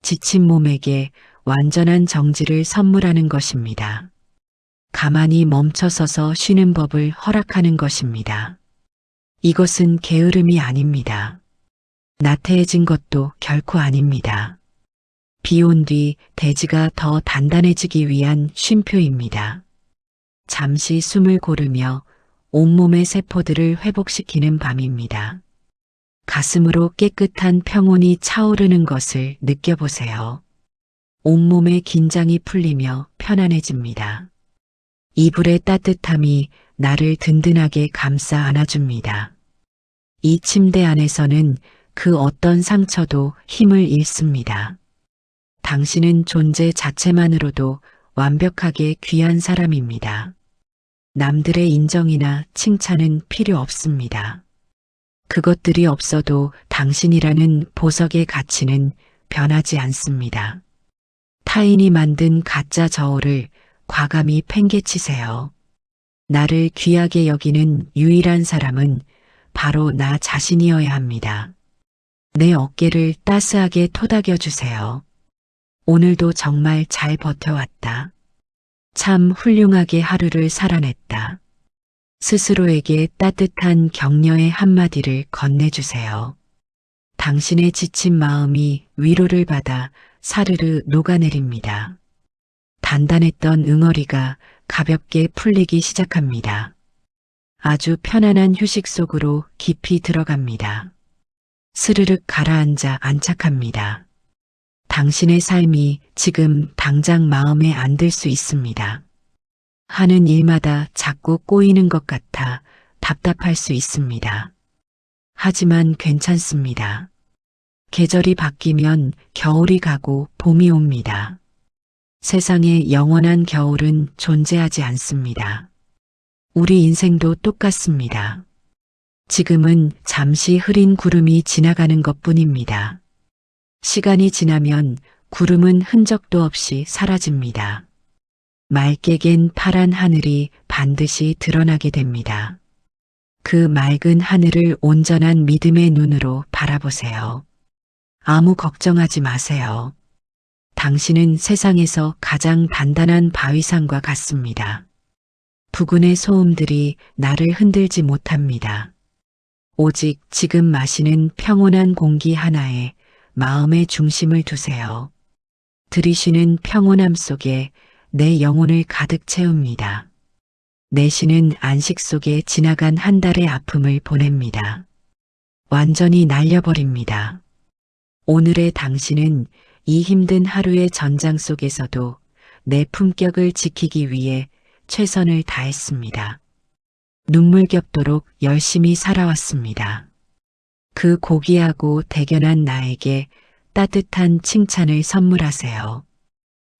지친 몸에게 완전한 정지를 선물하는 것입니다. 가만히 멈춰서서 쉬는 법을 허락하는 것입니다. 이것은 게으름이 아닙니다. 나태해진 것도 결코 아닙니다. 비 온 뒤 대지가 더 단단해지기 위한 쉼표입니다. 잠시 숨을 고르며 온몸의 세포들을 회복시키는 밤입니다. 가슴으로 깨끗한 평온이 차오르는 것을 느껴보세요. 온몸의 긴장이 풀리며 편안해집니다. 이불의 따뜻함이 나를 든든하게 감싸 안아줍니다. 이 침대 안에서는 그 어떤 상처도 힘을 잃습니다. 당신은 존재 자체만으로도 완벽하게 귀한 사람입니다. 남들의 인정이나 칭찬은 필요 없습니다. 그것들이 없어도 당신이라는 보석의 가치는 변하지 않습니다. 타인이 만든 가짜 저울을 과감히 팽개치세요. 나를 귀하게 여기는 유일한 사람은 바로 나 자신이어야 합니다. 내 어깨를 따스하게 토닥여 주세요. 오늘도 정말 잘 버텨왔다. 참 훌륭하게 하루를 살아냈다. 스스로에게 따뜻한 격려의 한마디를 건네주세요. 당신의 지친 마음이 위로를 받아 사르르 녹아내립니다. 단단했던 응어리가 가볍게 풀리기 시작합니다. 아주 편안한 휴식 속으로 깊이 들어갑니다. 스르륵 가라앉아 안착합니다. 당신의 삶이 지금 당장 마음에 안 들 수 있습니다. 하는 일마다 자꾸 꼬이는 것 같아 답답할 수 있습니다. 하지만 괜찮습니다. 계절이 바뀌면 겨울이 가고 봄이 옵니다. 세상에 영원한 겨울은 존재하지 않습니다. 우리 인생도 똑같습니다. 지금은 잠시 흐린 구름이 지나가는 것뿐입니다. 시간이 지나면 구름은 흔적도 없이 사라집니다. 맑게 갠 파란 하늘이 반드시 드러나게 됩니다. 그 맑은 하늘을 온전한 믿음의 눈으로 바라보세요. 아무 걱정하지 마세요. 당신은 세상에서 가장 단단한 바위산과 같습니다. 부근의 소음들이 나를 흔들지 못합니다. 오직 지금 마시는 평온한 공기 하나에 마음의 중심을 두세요. 들이쉬는 평온함 속에 내 영혼을 가득 채웁니다. 내쉬는 안식 속에 지나간 한 달의 아픔을 보냅니다. 완전히 날려버립니다. 오늘의 당신은 이 힘든 하루의 전장 속에서도 내 품격을 지키기 위해 최선을 다했습니다. 눈물 겹도록 열심히 살아왔습니다. 그 고귀하고 대견한 나에게 따뜻한 칭찬을 선물하세요.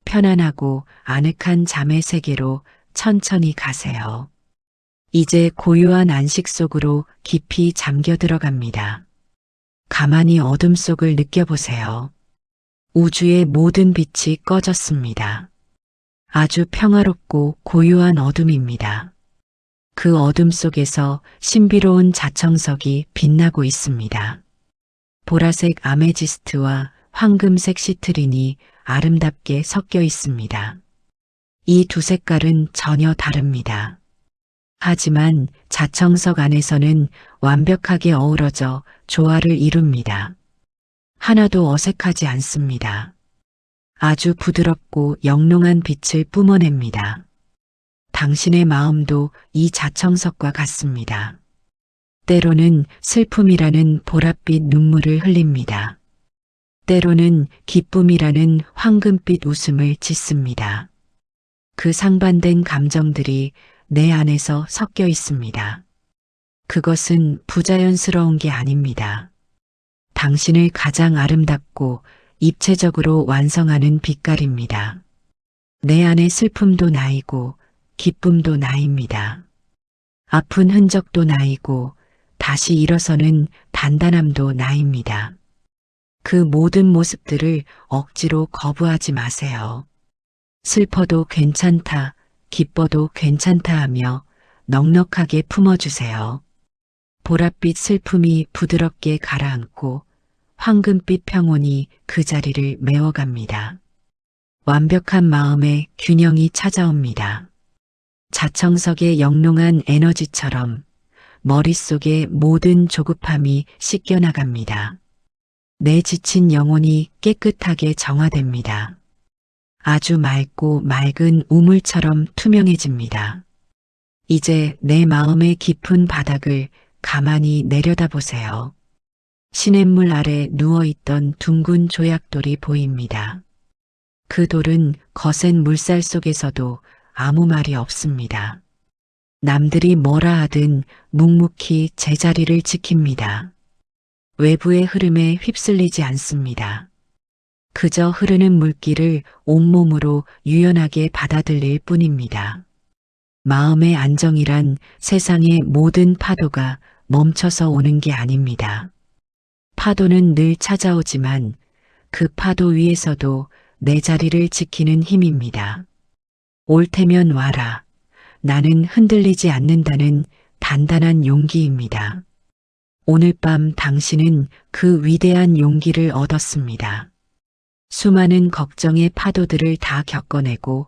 편안하고 아늑한 잠의 세계로 천천히 가세요. 이제 고요한 안식 속으로 깊이 잠겨 들어갑니다. 가만히 어둠 속을 느껴보세요. 우주의 모든 빛이 꺼졌습니다. 아주 평화롭고 고요한 어둠입니다. 그 어둠 속에서 신비로운 자청석이 빛나고 있습니다. 보라색 아메지스트와 황금색 시트린이 아름답게 섞여 있습니다. 이 두 색깔은 전혀 다릅니다. 하지만 자청석 안에서는 완벽하게 어우러져 조화를 이룹니다. 하나도 어색하지 않습니다. 아주 부드럽고 영롱한 빛을 뿜어냅니다. 당신의 마음도 이 자청석과 같습니다. 때로는 슬픔이라는 보랏빛 눈물을 흘립니다. 때로는 기쁨이라는 황금빛 웃음을 짓습니다. 그 상반된 감정들이 내 안에서 섞여 있습니다. 그것은 부자연스러운 게 아닙니다. 당신을 가장 아름답고 입체적으로 완성하는 빛깔입니다. 내 안의 슬픔도 나이고 기쁨도 나입니다. 아픈 흔적도 나이고 다시 일어서는 단단함도 나입니다. 그 모든 모습들을 억지로 거부하지 마세요. 슬퍼도 괜찮다, 기뻐도 괜찮다 하며 넉넉하게 품어주세요. 보랏빛 슬픔이 부드럽게 가라앉고 황금빛 평온이 그 자리를 메워갑니다. 완벽한 마음의 균형이 찾아옵니다. 자청석의 영롱한 에너지처럼 머릿속의 모든 조급함이 씻겨나갑니다. 내 지친 영혼이 깨끗하게 정화됩니다. 아주 맑고 맑은 우물처럼 투명해집니다. 이제 내 마음의 깊은 바닥을 가만히 내려다보세요. 시냇물 아래 누워있던 둥근 조약돌이 보입니다. 그 돌은 거센 물살 속에서도 아무 말이 없습니다. 남들이 뭐라 하든 묵묵히 제자리를 지킵니다. 외부의 흐름에 휩쓸리지 않습니다. 그저 흐르는 물길을 온몸으로 유연하게 받아들일 뿐입니다. 마음의 안정이란 세상의 모든 파도가 멈춰서 오는 게 아닙니다. 파도는 늘 찾아오지만 그 파도 위에서도 내 자리를 지키는 힘입니다. 올 테면 와라. 나는 흔들리지 않는다는 단단한 용기입니다. 오늘 밤 당신은 그 위대한 용기를 얻었습니다. 수많은 걱정의 파도들을 다 겪어내고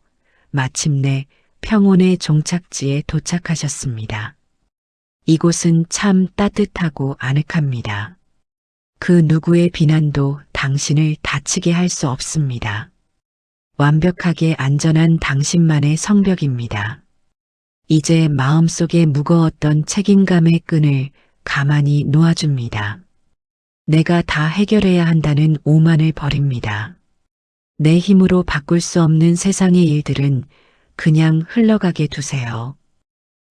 마침내 평온의 종착지에 도착하셨습니다. 이곳은 참 따뜻하고 아늑합니다. 그 누구의 비난도 당신을 다치게 할 수 없습니다. 완벽하게 안전한 당신만의 성벽입니다. 이제 마음속에 무거웠던 책임감의 끈을 가만히 놓아줍니다. 내가 다 해결해야 한다는 오만을 버립니다. 내 힘으로 바꿀 수 없는 세상의 일들은 그냥 흘러가게 두세요.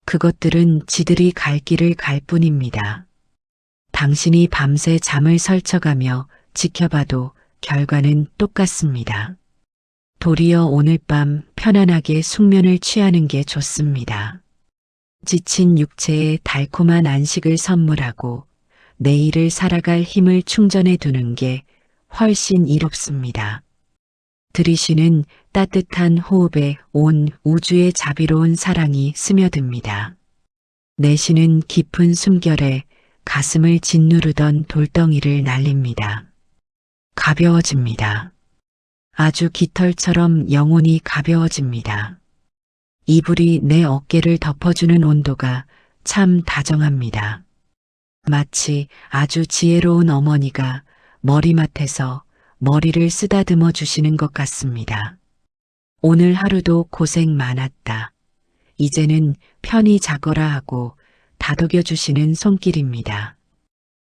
그것들은 지들이 갈 길을 갈 뿐입니다. 당신이 밤새 잠을 설쳐가며 지켜봐도 결과는 똑같습니다. 도리어 오늘 밤 편안하게 숙면을 취하는 게 좋습니다. 지친 육체에 달콤한 안식을 선물하고 내일을 살아갈 힘을 충전해 두는 게 훨씬 이롭습니다. 들이쉬는 따뜻한 호흡에 온 우주의 자비로운 사랑이 스며듭니다. 내쉬는 깊은 숨결에 가슴을 짓누르던 돌덩이를 날립니다. 가벼워집니다. 아주 깃털처럼 영혼이 가벼워집니다. 이불이 내 어깨를 덮어주는 온도가 참 다정합니다. 마치 아주 지혜로운 어머니가 머리맡에서 머리를 쓰다듬어 주시는 것 같습니다. 오늘 하루도 고생 많았다. 이제는 편히 자거라 하고 다독여 주시는 손길입니다.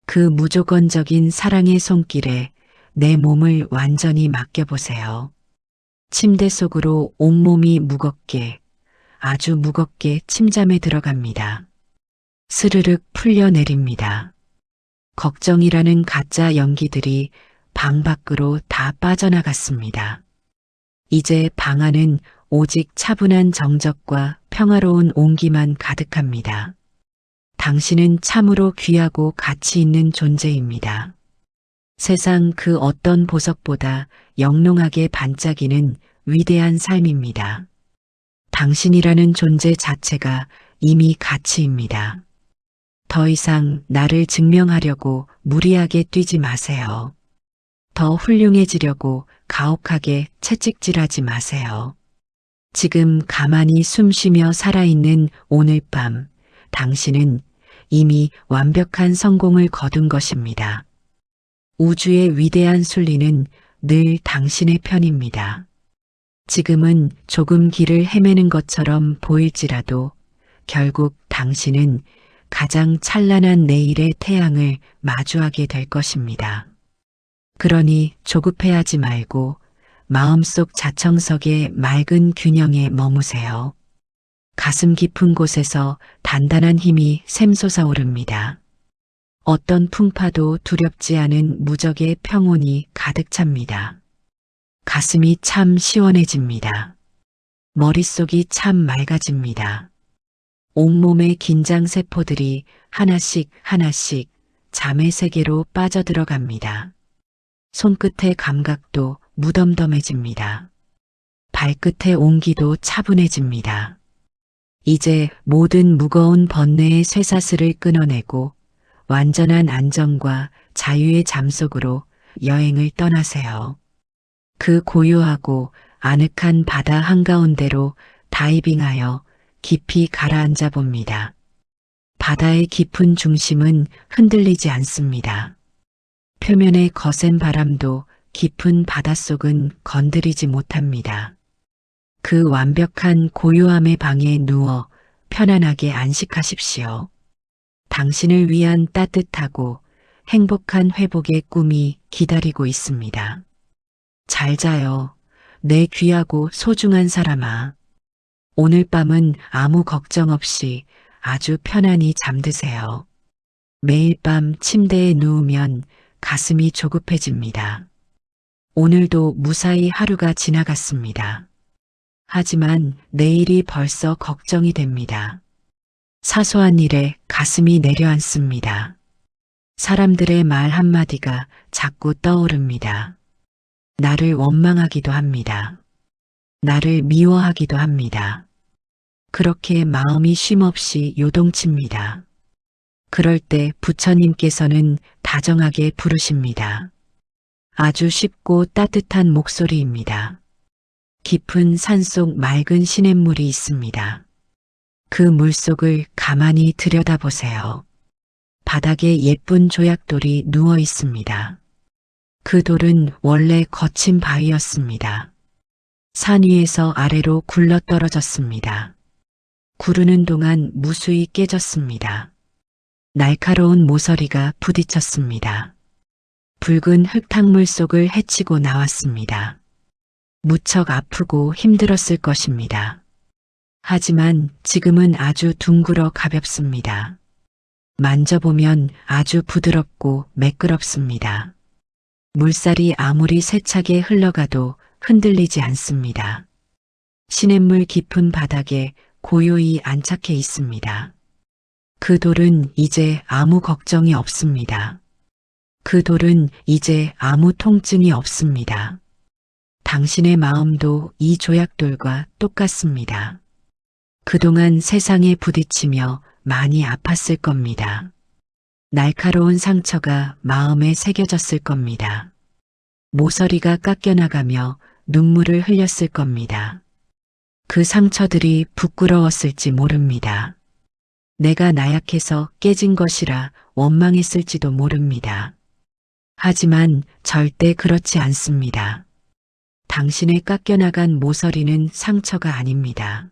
그 무조건적인 사랑의 손길에 내 몸을 완전히 맡겨보세요. 침대 속으로 온몸이 무겁게, 아주 무겁게 침잠에 들어갑니다. 스르륵 풀려내립니다. 걱정이라는 가짜 연기들이 방 밖으로 다 빠져나갔습니다. 이제 방 안은 오직 차분한 정적과 평화로운 온기만 가득합니다. 당신은 참으로 귀하고 가치 있는 존재입니다. 세상 그 어떤 보석보다 영롱하게 반짝이는 위대한 삶입니다. 당신이라는 존재 자체가 이미 가치입니다. 더 이상 나를 증명하려고 무리하게 뛰지 마세요. 더 훌륭해지려고 가혹하게 채찍질하지 마세요. 지금 가만히 숨 쉬며 살아있는 오늘 밤, 당신은 이미 완벽한 성공을 거둔 것입니다. 우주의 위대한 순리는 늘 당신의 편입니다. 지금은 조금 길을 헤매는 것처럼 보일지라도 결국 당신은 가장 찬란한 내일의 태양을 마주하게 될 것입니다. 그러니 조급해하지 말고 마음속 자청석의 맑은 균형에 머무세요. 가슴 깊은 곳에서 단단한 힘이 샘솟아 오릅니다. 어떤 풍파도 두렵지 않은 무적의 평온이 가득 찹니다. 가슴이 참 시원해집니다. 머릿속이 참 맑아집니다. 온몸의 긴장 세포들이 하나씩 하나씩 잠의 세계로 빠져들어갑니다. 손끝의 감각도 무덤덤해집니다. 발끝의 온기도 차분해집니다. 이제 모든 무거운 번뇌의 쇠사슬을 끊어내고 완전한 안정과 자유의 잠속으로 여행을 떠나세요. 그 고요하고 아늑한 바다 한가운데로 다이빙하여 깊이 가라앉아 봅니다. 바다의 깊은 중심은 흔들리지 않습니다. 표면의 거센 바람도 깊은 바닷속은 건드리지 못합니다. 그 완벽한 고요함의 방에 누워 편안하게 안식하십시오. 당신을 위한 따뜻하고 행복한 회복의 꿈이 기다리고 있습니다. 잘 자요. 내 귀하고 소중한 사람아. 오늘 밤은 아무 걱정 없이 아주 편안히 잠드세요. 매일 밤 침대에 누우면 가슴이 조급해집니다. 오늘도 무사히 하루가 지나갔습니다. 하지만 내일이 벌써 걱정이 됩니다. 사소한 일에 가슴이 내려앉습니다. 사람들의 말 한마디가 자꾸 떠오릅니다. 나를 원망하기도 합니다. 나를 미워하기도 합니다. 그렇게 마음이 쉼없이 요동칩니다. 그럴 때 부처님께서는 다정하게 부르십니다. 아주 쉽고 따뜻한 목소리입니다. 깊은 산속 맑은 시냇물이 있습니다. 그 물속을 가만히 들여다보세요. 바닥에 예쁜 조약돌이 누워 있습니다. 그 돌은 원래 거친 바위였습니다. 산 위에서 아래로 굴러 떨어졌습니다. 구르는 동안 무수히 깨졌습니다. 날카로운 모서리가 부딪혔습니다. 붉은 흙탕물 속을 헤치고 나왔습니다. 무척 아프고 힘들었을 것입니다. 하지만 지금은 아주 둥글어 가볍습니다. 만져보면 아주 부드럽고 매끄럽습니다. 물살이 아무리 세차게 흘러가도 흔들리지 않습니다. 시냇물 깊은 바닥에 고요히 안착해 있습니다. 그 돌은 이제 아무 걱정이 없습니다. 그 돌은 이제 아무 통증이 없습니다. 당신의 마음도 이 조약돌과 똑같습니다. 그동안 세상에 부딪히며 많이 아팠을 겁니다. 날카로운 상처가 마음에 새겨졌을 겁니다. 모서리가 깎여나가며 눈물을 흘렸을 겁니다. 그 상처들이 부끄러웠을지 모릅니다. 내가 나약해서 깨진 것이라 원망했을지도 모릅니다. 하지만 절대 그렇지 않습니다. 당신의 깎여나간 모서리는 상처가 아닙니다.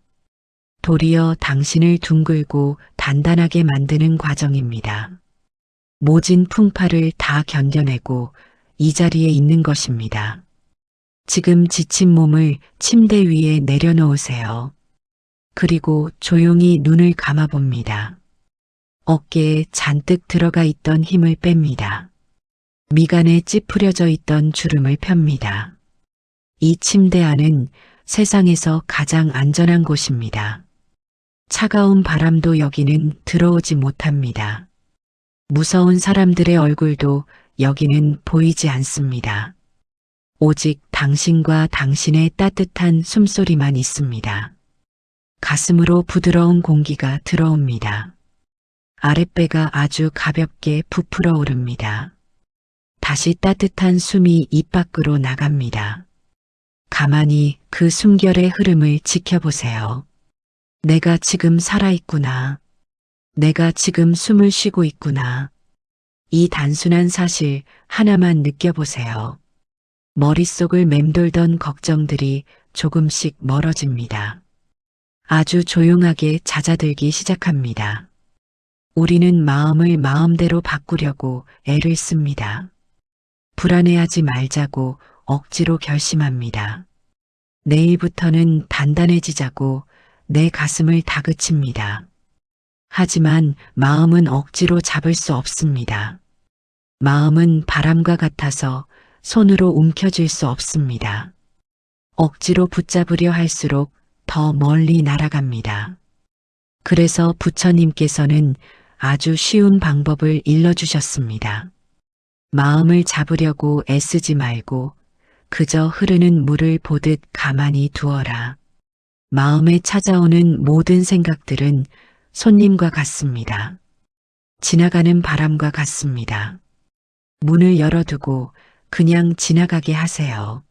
도리어 당신을 둥글고 단단하게 만드는 과정입니다. 모진 풍파를 다 견뎌내고 이 자리에 있는 것입니다. 지금 지친 몸을 침대 위에 내려놓으세요. 그리고 조용히 눈을 감아봅니다. 어깨에 잔뜩 들어가 있던 힘을 뺍니다. 미간에 찌푸려져 있던 주름을 펴니다. 이 침대 안은 세상에서 가장 안전한 곳입니다. 차가운 바람도 여기는 들어오지 못합니다. 무서운 사람들의 얼굴도 여기는 보이지 않습니다. 오직 당신과 당신의 따뜻한 숨소리만 있습니다. 가슴으로 부드러운 공기가 들어옵니다. 아랫배가 아주 가볍게 부풀어 오릅니다. 다시 따뜻한 숨이 입 밖으로 나갑니다. 가만히 그 숨결의 흐름을 지켜보세요. 내가 지금 살아있구나. 내가 지금 숨을 쉬고 있구나. 이 단순한 사실 하나만 느껴보세요. 머릿속을 맴돌던 걱정들이 조금씩 멀어집니다. 아주 조용하게 잦아들기 시작합니다. 우리는 마음을 마음대로 바꾸려고 애를 씁니다. 불안해하지 말자고 억지로 결심합니다. 내일부터는 단단해지자고 내 가슴을 다그칩니다. 하지만 마음은 억지로 잡을 수 없습니다. 마음은 바람과 같아서 손으로 움켜쥘 수 없습니다. 억지로 붙잡으려 할수록 더 멀리 날아갑니다. 그래서 부처님께서는 아주 쉬운 방법을 일러주셨습니다. 마음을 잡으려고 애쓰지 말고 그저 흐르는 물을 보듯 가만히 두어라. 마음에 찾아오는 모든 생각들은 손님과 같습니다. 지나가는 바람과 같습니다. 문을 열어두고 그냥 지나가게 하세요.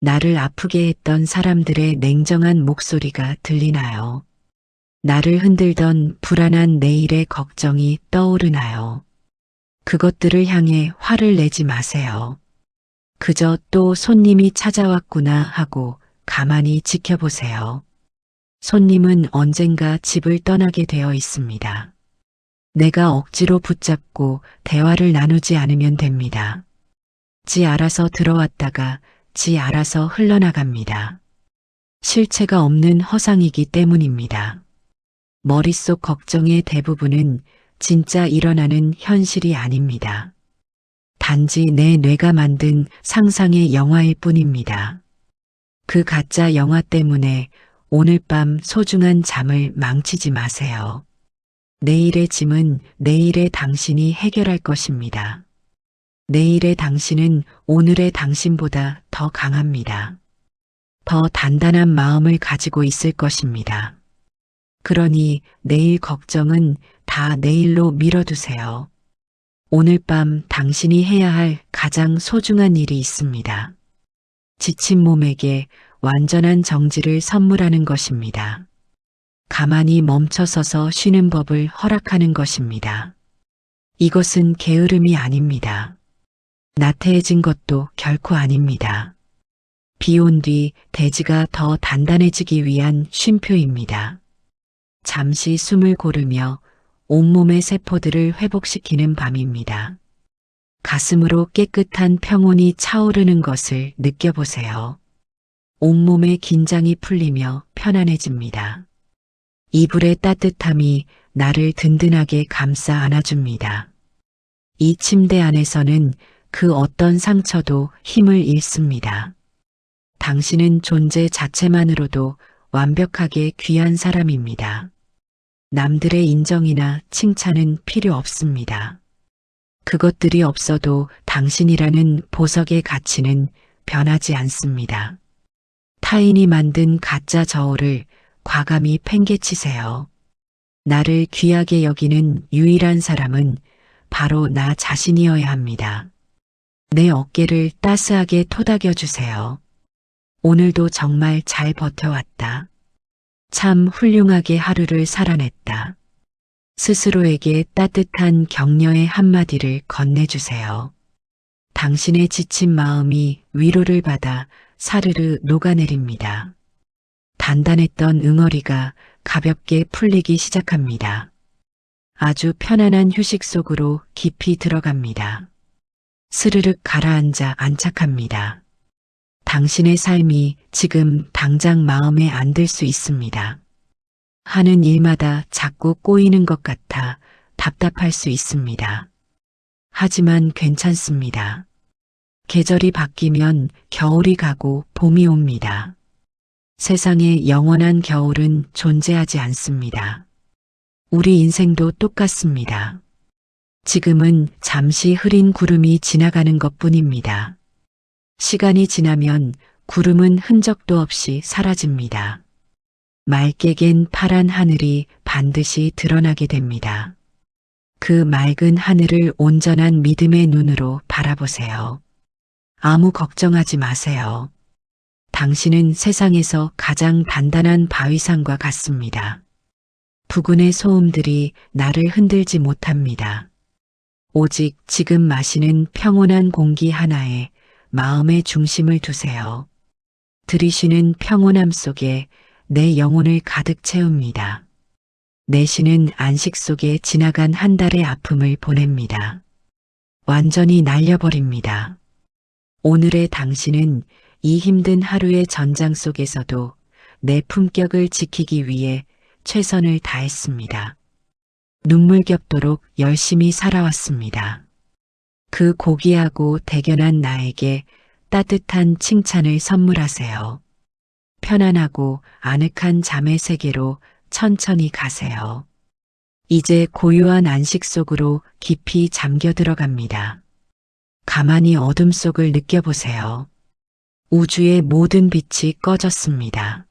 나를 아프게 했던 사람들의 냉정한 목소리가 들리나요? 나를 흔들던 불안한 내일의 걱정이 떠오르나요? 그것들을 향해 화를 내지 마세요. 그저 또 손님이 찾아왔구나 하고 가만히 지켜보세요. 손님은 언젠가 집을 떠나게 되어 있습니다. 내가 억지로 붙잡고 대화를 나누지 않으면 됩니다. 지 알아서 들어왔다가 지 알아서 흘러나갑니다. 실체가 없는 허상이기 때문입니다. 머릿속 걱정의 대부분은 진짜 일어나는 현실이 아닙니다. 단지 내 뇌가 만든 상상의 영화일 뿐입니다. 그 가짜 영화 때문에 오늘 밤 소중한 잠을 망치지 마세요. 내일의 짐은 내일의 당신이 해결할 것입니다. 내일의 당신은 오늘의 당신보다 더 강합니다. 더 단단한 마음을 가지고 있을 것입니다. 그러니 내일 걱정은 다 내일로 미뤄두세요. 오늘 밤 당신이 해야 할 가장 소중한 일이 있습니다. 지친 몸에게 완전한 정지를 선물하는 것입니다. 가만히 멈춰서서 쉬는 법을 허락하는 것입니다. 이것은 게으름이 아닙니다. 나태해진 것도 결코 아닙니다. 비 온 뒤 대지가 더 단단해지기 위한 쉼표입니다. 잠시 숨을 고르며 온몸의 세포들을 회복시키는 밤입니다. 가슴으로 깨끗한 평온이 차오르는 것을 느껴보세요. 온몸의 긴장이 풀리며 편안해집니다. 이불의 따뜻함이 나를 든든하게 감싸 안아줍니다. 이 침대 안에서는 그 어떤 상처도 힘을 잃습니다. 당신은 존재 자체만으로도 완벽하게 귀한 사람입니다. 남들의 인정이나 칭찬은 필요 없습니다. 그것들이 없어도 당신이라는 보석의 가치는 변하지 않습니다. 타인이 만든 가짜 저울을 과감히 팽개치세요. 나를 귀하게 여기는 유일한 사람은 바로 나 자신이어야 합니다. 내 어깨를 따스하게 토닥여 주세요. 오늘도 정말 잘 버텨왔다. 참 훌륭하게 하루를 살아냈다. 스스로에게 따뜻한 격려의 한마디를 건네주세요. 당신의 지친 마음이 위로를 받아 사르르 녹아내립니다. 단단했던 응어리가 가볍게 풀리기 시작합니다. 아주 편안한 휴식 속으로 깊이 들어갑니다. 스르륵 가라앉아 안착합니다. 당신의 삶이 지금 당장 마음에 안 들 수 있습니다. 하는 일마다 자꾸 꼬이는 것 같아 답답할 수 있습니다. 하지만 괜찮습니다. 계절이 바뀌면 겨울이 가고 봄이 옵니다. 세상에 영원한 겨울은 존재하지 않습니다. 우리 인생도 똑같습니다. 지금은 잠시 흐린 구름이 지나가는 것뿐입니다. 시간이 지나면 구름은 흔적도 없이 사라집니다. 맑게 갠 파란 하늘이 반드시 드러나게 됩니다. 그 맑은 하늘을 온전한 믿음의 눈으로 바라보세요. 아무 걱정하지 마세요. 당신은 세상에서 가장 단단한 바위산과 같습니다. 부근의 소음들이 나를 흔들지 못합니다. 오직 지금 마시는 평온한 공기 하나에 마음의 중심을 두세요. 들이쉬는 평온함 속에 내 영혼을 가득 채웁니다. 내쉬는 안식 속에 지나간 한 달의 아픔을 보냅니다. 완전히 날려버립니다. 오늘의 당신은 이 힘든 하루의 전장 속에서도 내 품격을 지키기 위해 최선을 다했습니다. 눈물 겹도록 열심히 살아왔습니다. 그 고귀하고 대견한 나에게 따뜻한 칭찬을 선물하세요. 편안하고 아늑한 잠의 세계로 천천히 가세요. 이제 고요한 안식 속으로 깊이 잠겨 들어갑니다. 가만히 어둠 속을 느껴보세요. 우주의 모든 빛이 꺼졌습니다.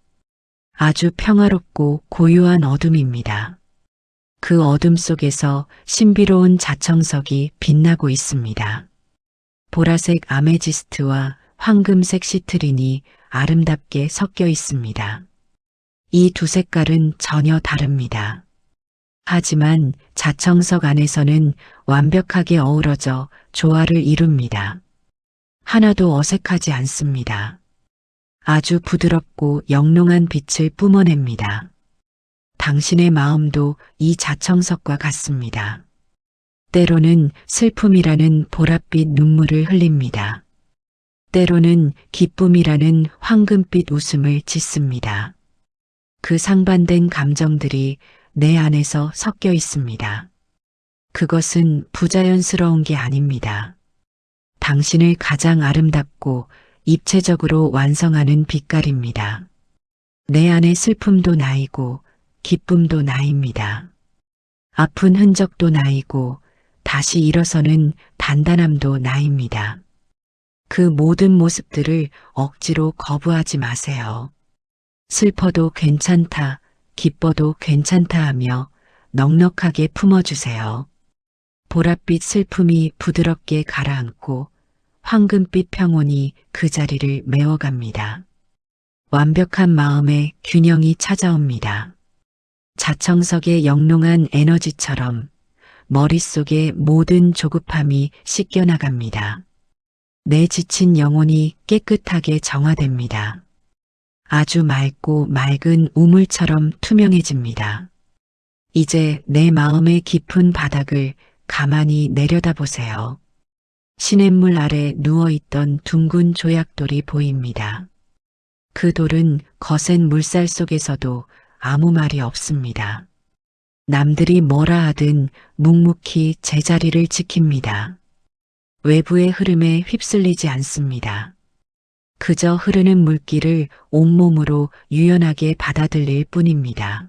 아주 평화롭고 고요한 어둠입니다. 그 어둠 속에서 신비로운 자청석이 빛나고 있습니다. 보라색 아메지스트와 황금색 시트린이 아름답게 섞여 있습니다. 이 두 색깔은 전혀 다릅니다. 하지만 자청석 안에서는 완벽하게 어우러져 조화를 이룹니다. 하나도 어색하지 않습니다. 아주 부드럽고 영롱한 빛을 뿜어냅니다. 당신의 마음도 이 자청석과 같습니다. 때로는 슬픔이라는 보랏빛 눈물을 흘립니다. 때로는 기쁨이라는 황금빛 웃음을 짓습니다. 그 상반된 감정들이 내 안에서 섞여 있습니다. 그것은 부자연스러운 게 아닙니다. 당신을 가장 아름답고 입체적으로 완성하는 빛깔입니다. 내 안의 슬픔도 나이고 기쁨도 나입니다. 아픈 흔적도 나이고 다시 일어서는 단단함도 나입니다. 그 모든 모습들을 억지로 거부하지 마세요. 슬퍼도 괜찮다, 기뻐도 괜찮다 하며 넉넉하게 품어주세요. 보랏빛 슬픔이 부드럽게 가라앉고 황금빛 평온이 그 자리를 메워갑니다. 완벽한 마음의 균형이 찾아옵니다. 자청석의 영롱한 에너지처럼 머릿속의 모든 조급함이 씻겨나갑니다. 내 지친 영혼이 깨끗하게 정화됩니다. 아주 맑고 맑은 우물처럼 투명해집니다. 이제 내 마음의 깊은 바닥을 가만히 내려다보세요. 시냇물 아래 누워있던 둥근 조약돌이 보입니다. 그 돌은 거센 물살 속에서도 아무 말이 없습니다. 남들이 뭐라 하든 묵묵히 제자리를 지킵니다. 외부의 흐름에 휩쓸리지 않습니다. 그저 흐르는 물길을 온몸으로 유연하게 받아들일 뿐입니다.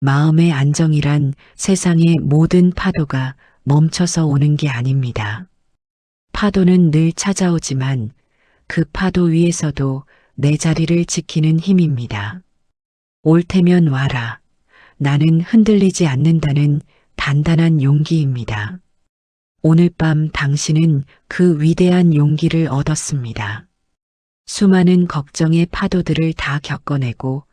마음의 안정이란 세상의 모든 파도가 멈춰서 오는 게 아닙니다. 파도는 늘 찾아오지만 그 파도 위에서도 내 자리를 지키는 힘입니다. 올 테면 와라. 나는 흔들리지 않는다는 단단한 용기입니다. 오늘 밤 당신은 그 위대한 용기를 얻었습니다. 수많은 걱정의 파도들을 다 겪어내고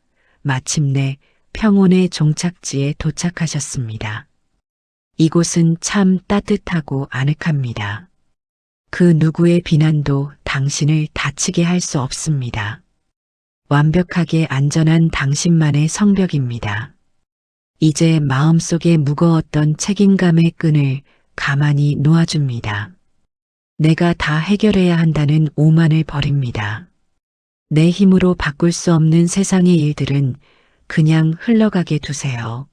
마침내 평온의 종착지에 도착하셨습니다. 이곳은 참 따뜻하고 아늑합니다. 그 누구의 비난도 당신을 다치게 할 수 없습니다. 완벽하게 안전한 당신만의 성벽입니다. 이제 마음속에 무거웠던 책임감의 끈을 가만히 놓아줍니다. 내가 다 해결해야 한다는 오만을 버립니다. 내 힘으로 바꿀 수 없는 세상의 일들은 그냥 흘러가게 두세요.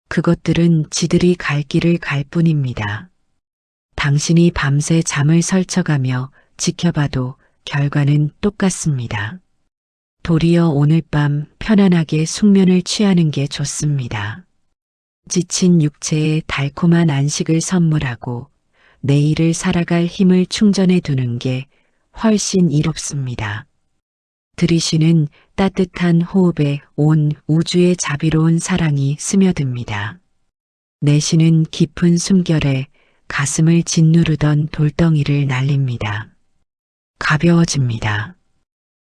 그것들은 지들이 갈 길을 갈 뿐입니다. 당신이 밤새 잠을 설쳐가며 지켜봐도 결과는 똑같습니다. 도리어 오늘 밤 편안하게 숙면을 취하는 게 좋습니다. 지친 육체에 달콤한 안식을 선물하고 내일을 살아갈 힘을 충전해 두는 게 훨씬 이롭습니다. 들이쉬는 따뜻한 호흡에 온 우주의 자비로운 사랑이 스며듭니다. 내쉬는 깊은 숨결에 가슴을 짓누르던 돌덩이를 날립니다. 가벼워집니다.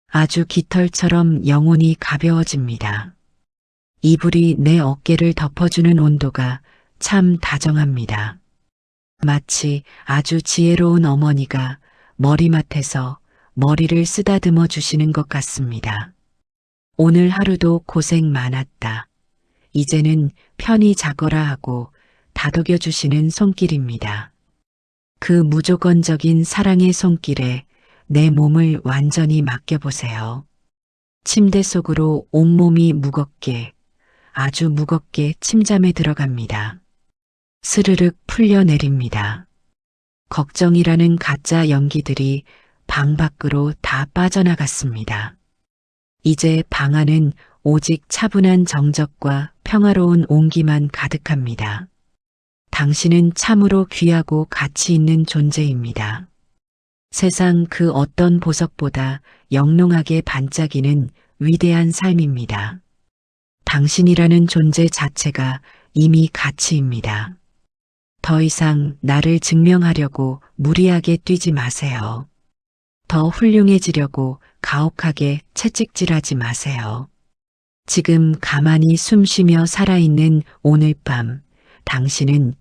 아주 깃털처럼 영혼이 가벼워집니다. 이불이 내 어깨를 덮어주는 온도가 참 다정합니다. 마치 아주 지혜로운 어머니가 머리맡에서 머리를 쓰다듬어 주시는 것 같습니다. 오늘 하루도 고생 많았다. 이제는 편히 자거라 하고 다독여 주시는 손길입니다. 그 무조건적인 사랑의 손길에 내 몸을 완전히 맡겨보세요. 침대 속으로 온몸이 무겁게, 아주 무겁게 침잠에 들어갑니다. 스르륵 풀려 내립니다. 걱정이라는 가짜 연기들이 방 밖으로 다 빠져나갔습니다. 이제 방 안은 오직 차분한 정적과 평화로운 온기만 가득합니다. 당신은 참으로 귀하고 가치 있는 존재입니다. 세상 그 어떤 보석보다 영롱하게 반짝이는 위대한 삶입니다. 당신이라는 존재 자체가 이미 가치입니다. 더 이상 나를 증명하려고 무리하게 뛰지 마세요. 더 훌륭해지려고 가혹하게 채찍질하지 마세요. 지금 가만히 숨 쉬며 살아있는 오늘 밤, 당신은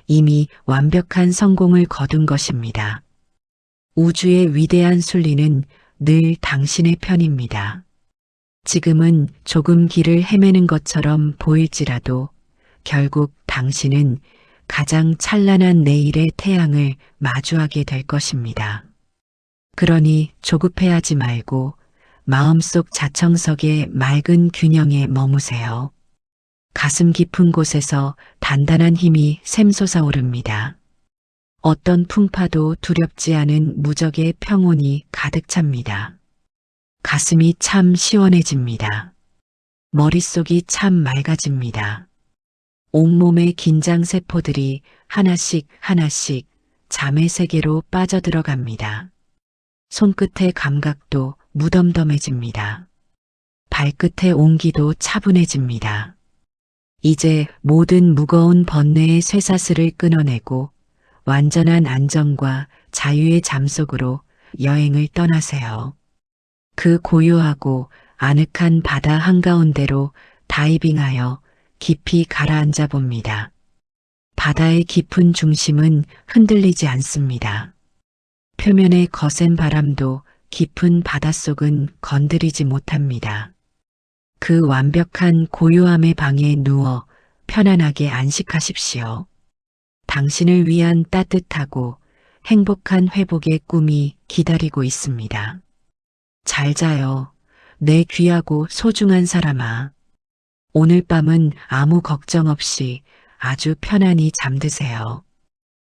이미 완벽한 성공을 거둔 것입니다. 우주의 위대한 순리는 늘 당신의 편입니다. 지금은 조금 길을 헤매는 것처럼 보일지라도 결국 당신은 가장 찬란한 내일의 태양을 마주하게 될 것입니다. 그러니 조급해하지 말고 마음속 자청석의 맑은 균형에 머무세요. 가슴 깊은 곳에서 단단한 힘이 샘솟아 오릅니다. 어떤 풍파도 두렵지 않은 무적의 평온이 가득 찹니다. 가슴이 참 시원해집니다. 머릿속이 참 맑아집니다. 온몸의 긴장 세포들이 하나씩 하나씩 잠의 세계로 빠져들어갑니다. 손끝의 감각도 무덤덤해집니다. 발끝의 온기도 차분해집니다. 이제 모든 무거운 번뇌의 쇠사슬을 끊어내고 완전한 안정과 자유의 잠속으로 여행을 떠나세요. 그 고요하고 아늑한 바다 한가운데로 다이빙하여 깊이 가라앉아 봅니다. 바다의 깊은 중심은 흔들리지 않습니다. 표면의 거센 바람도 깊은 바닷속은 건드리지 못합니다. 그 완벽한 고요함의 방에 누워 편안하게 안식하십시오. 당신을 위한 따뜻하고 행복한 회복의 꿈이 기다리고 있습니다. 잘 자요. 내 귀하고 소중한 사람아. 오늘 밤은 아무 걱정 없이 아주 편안히 잠드세요.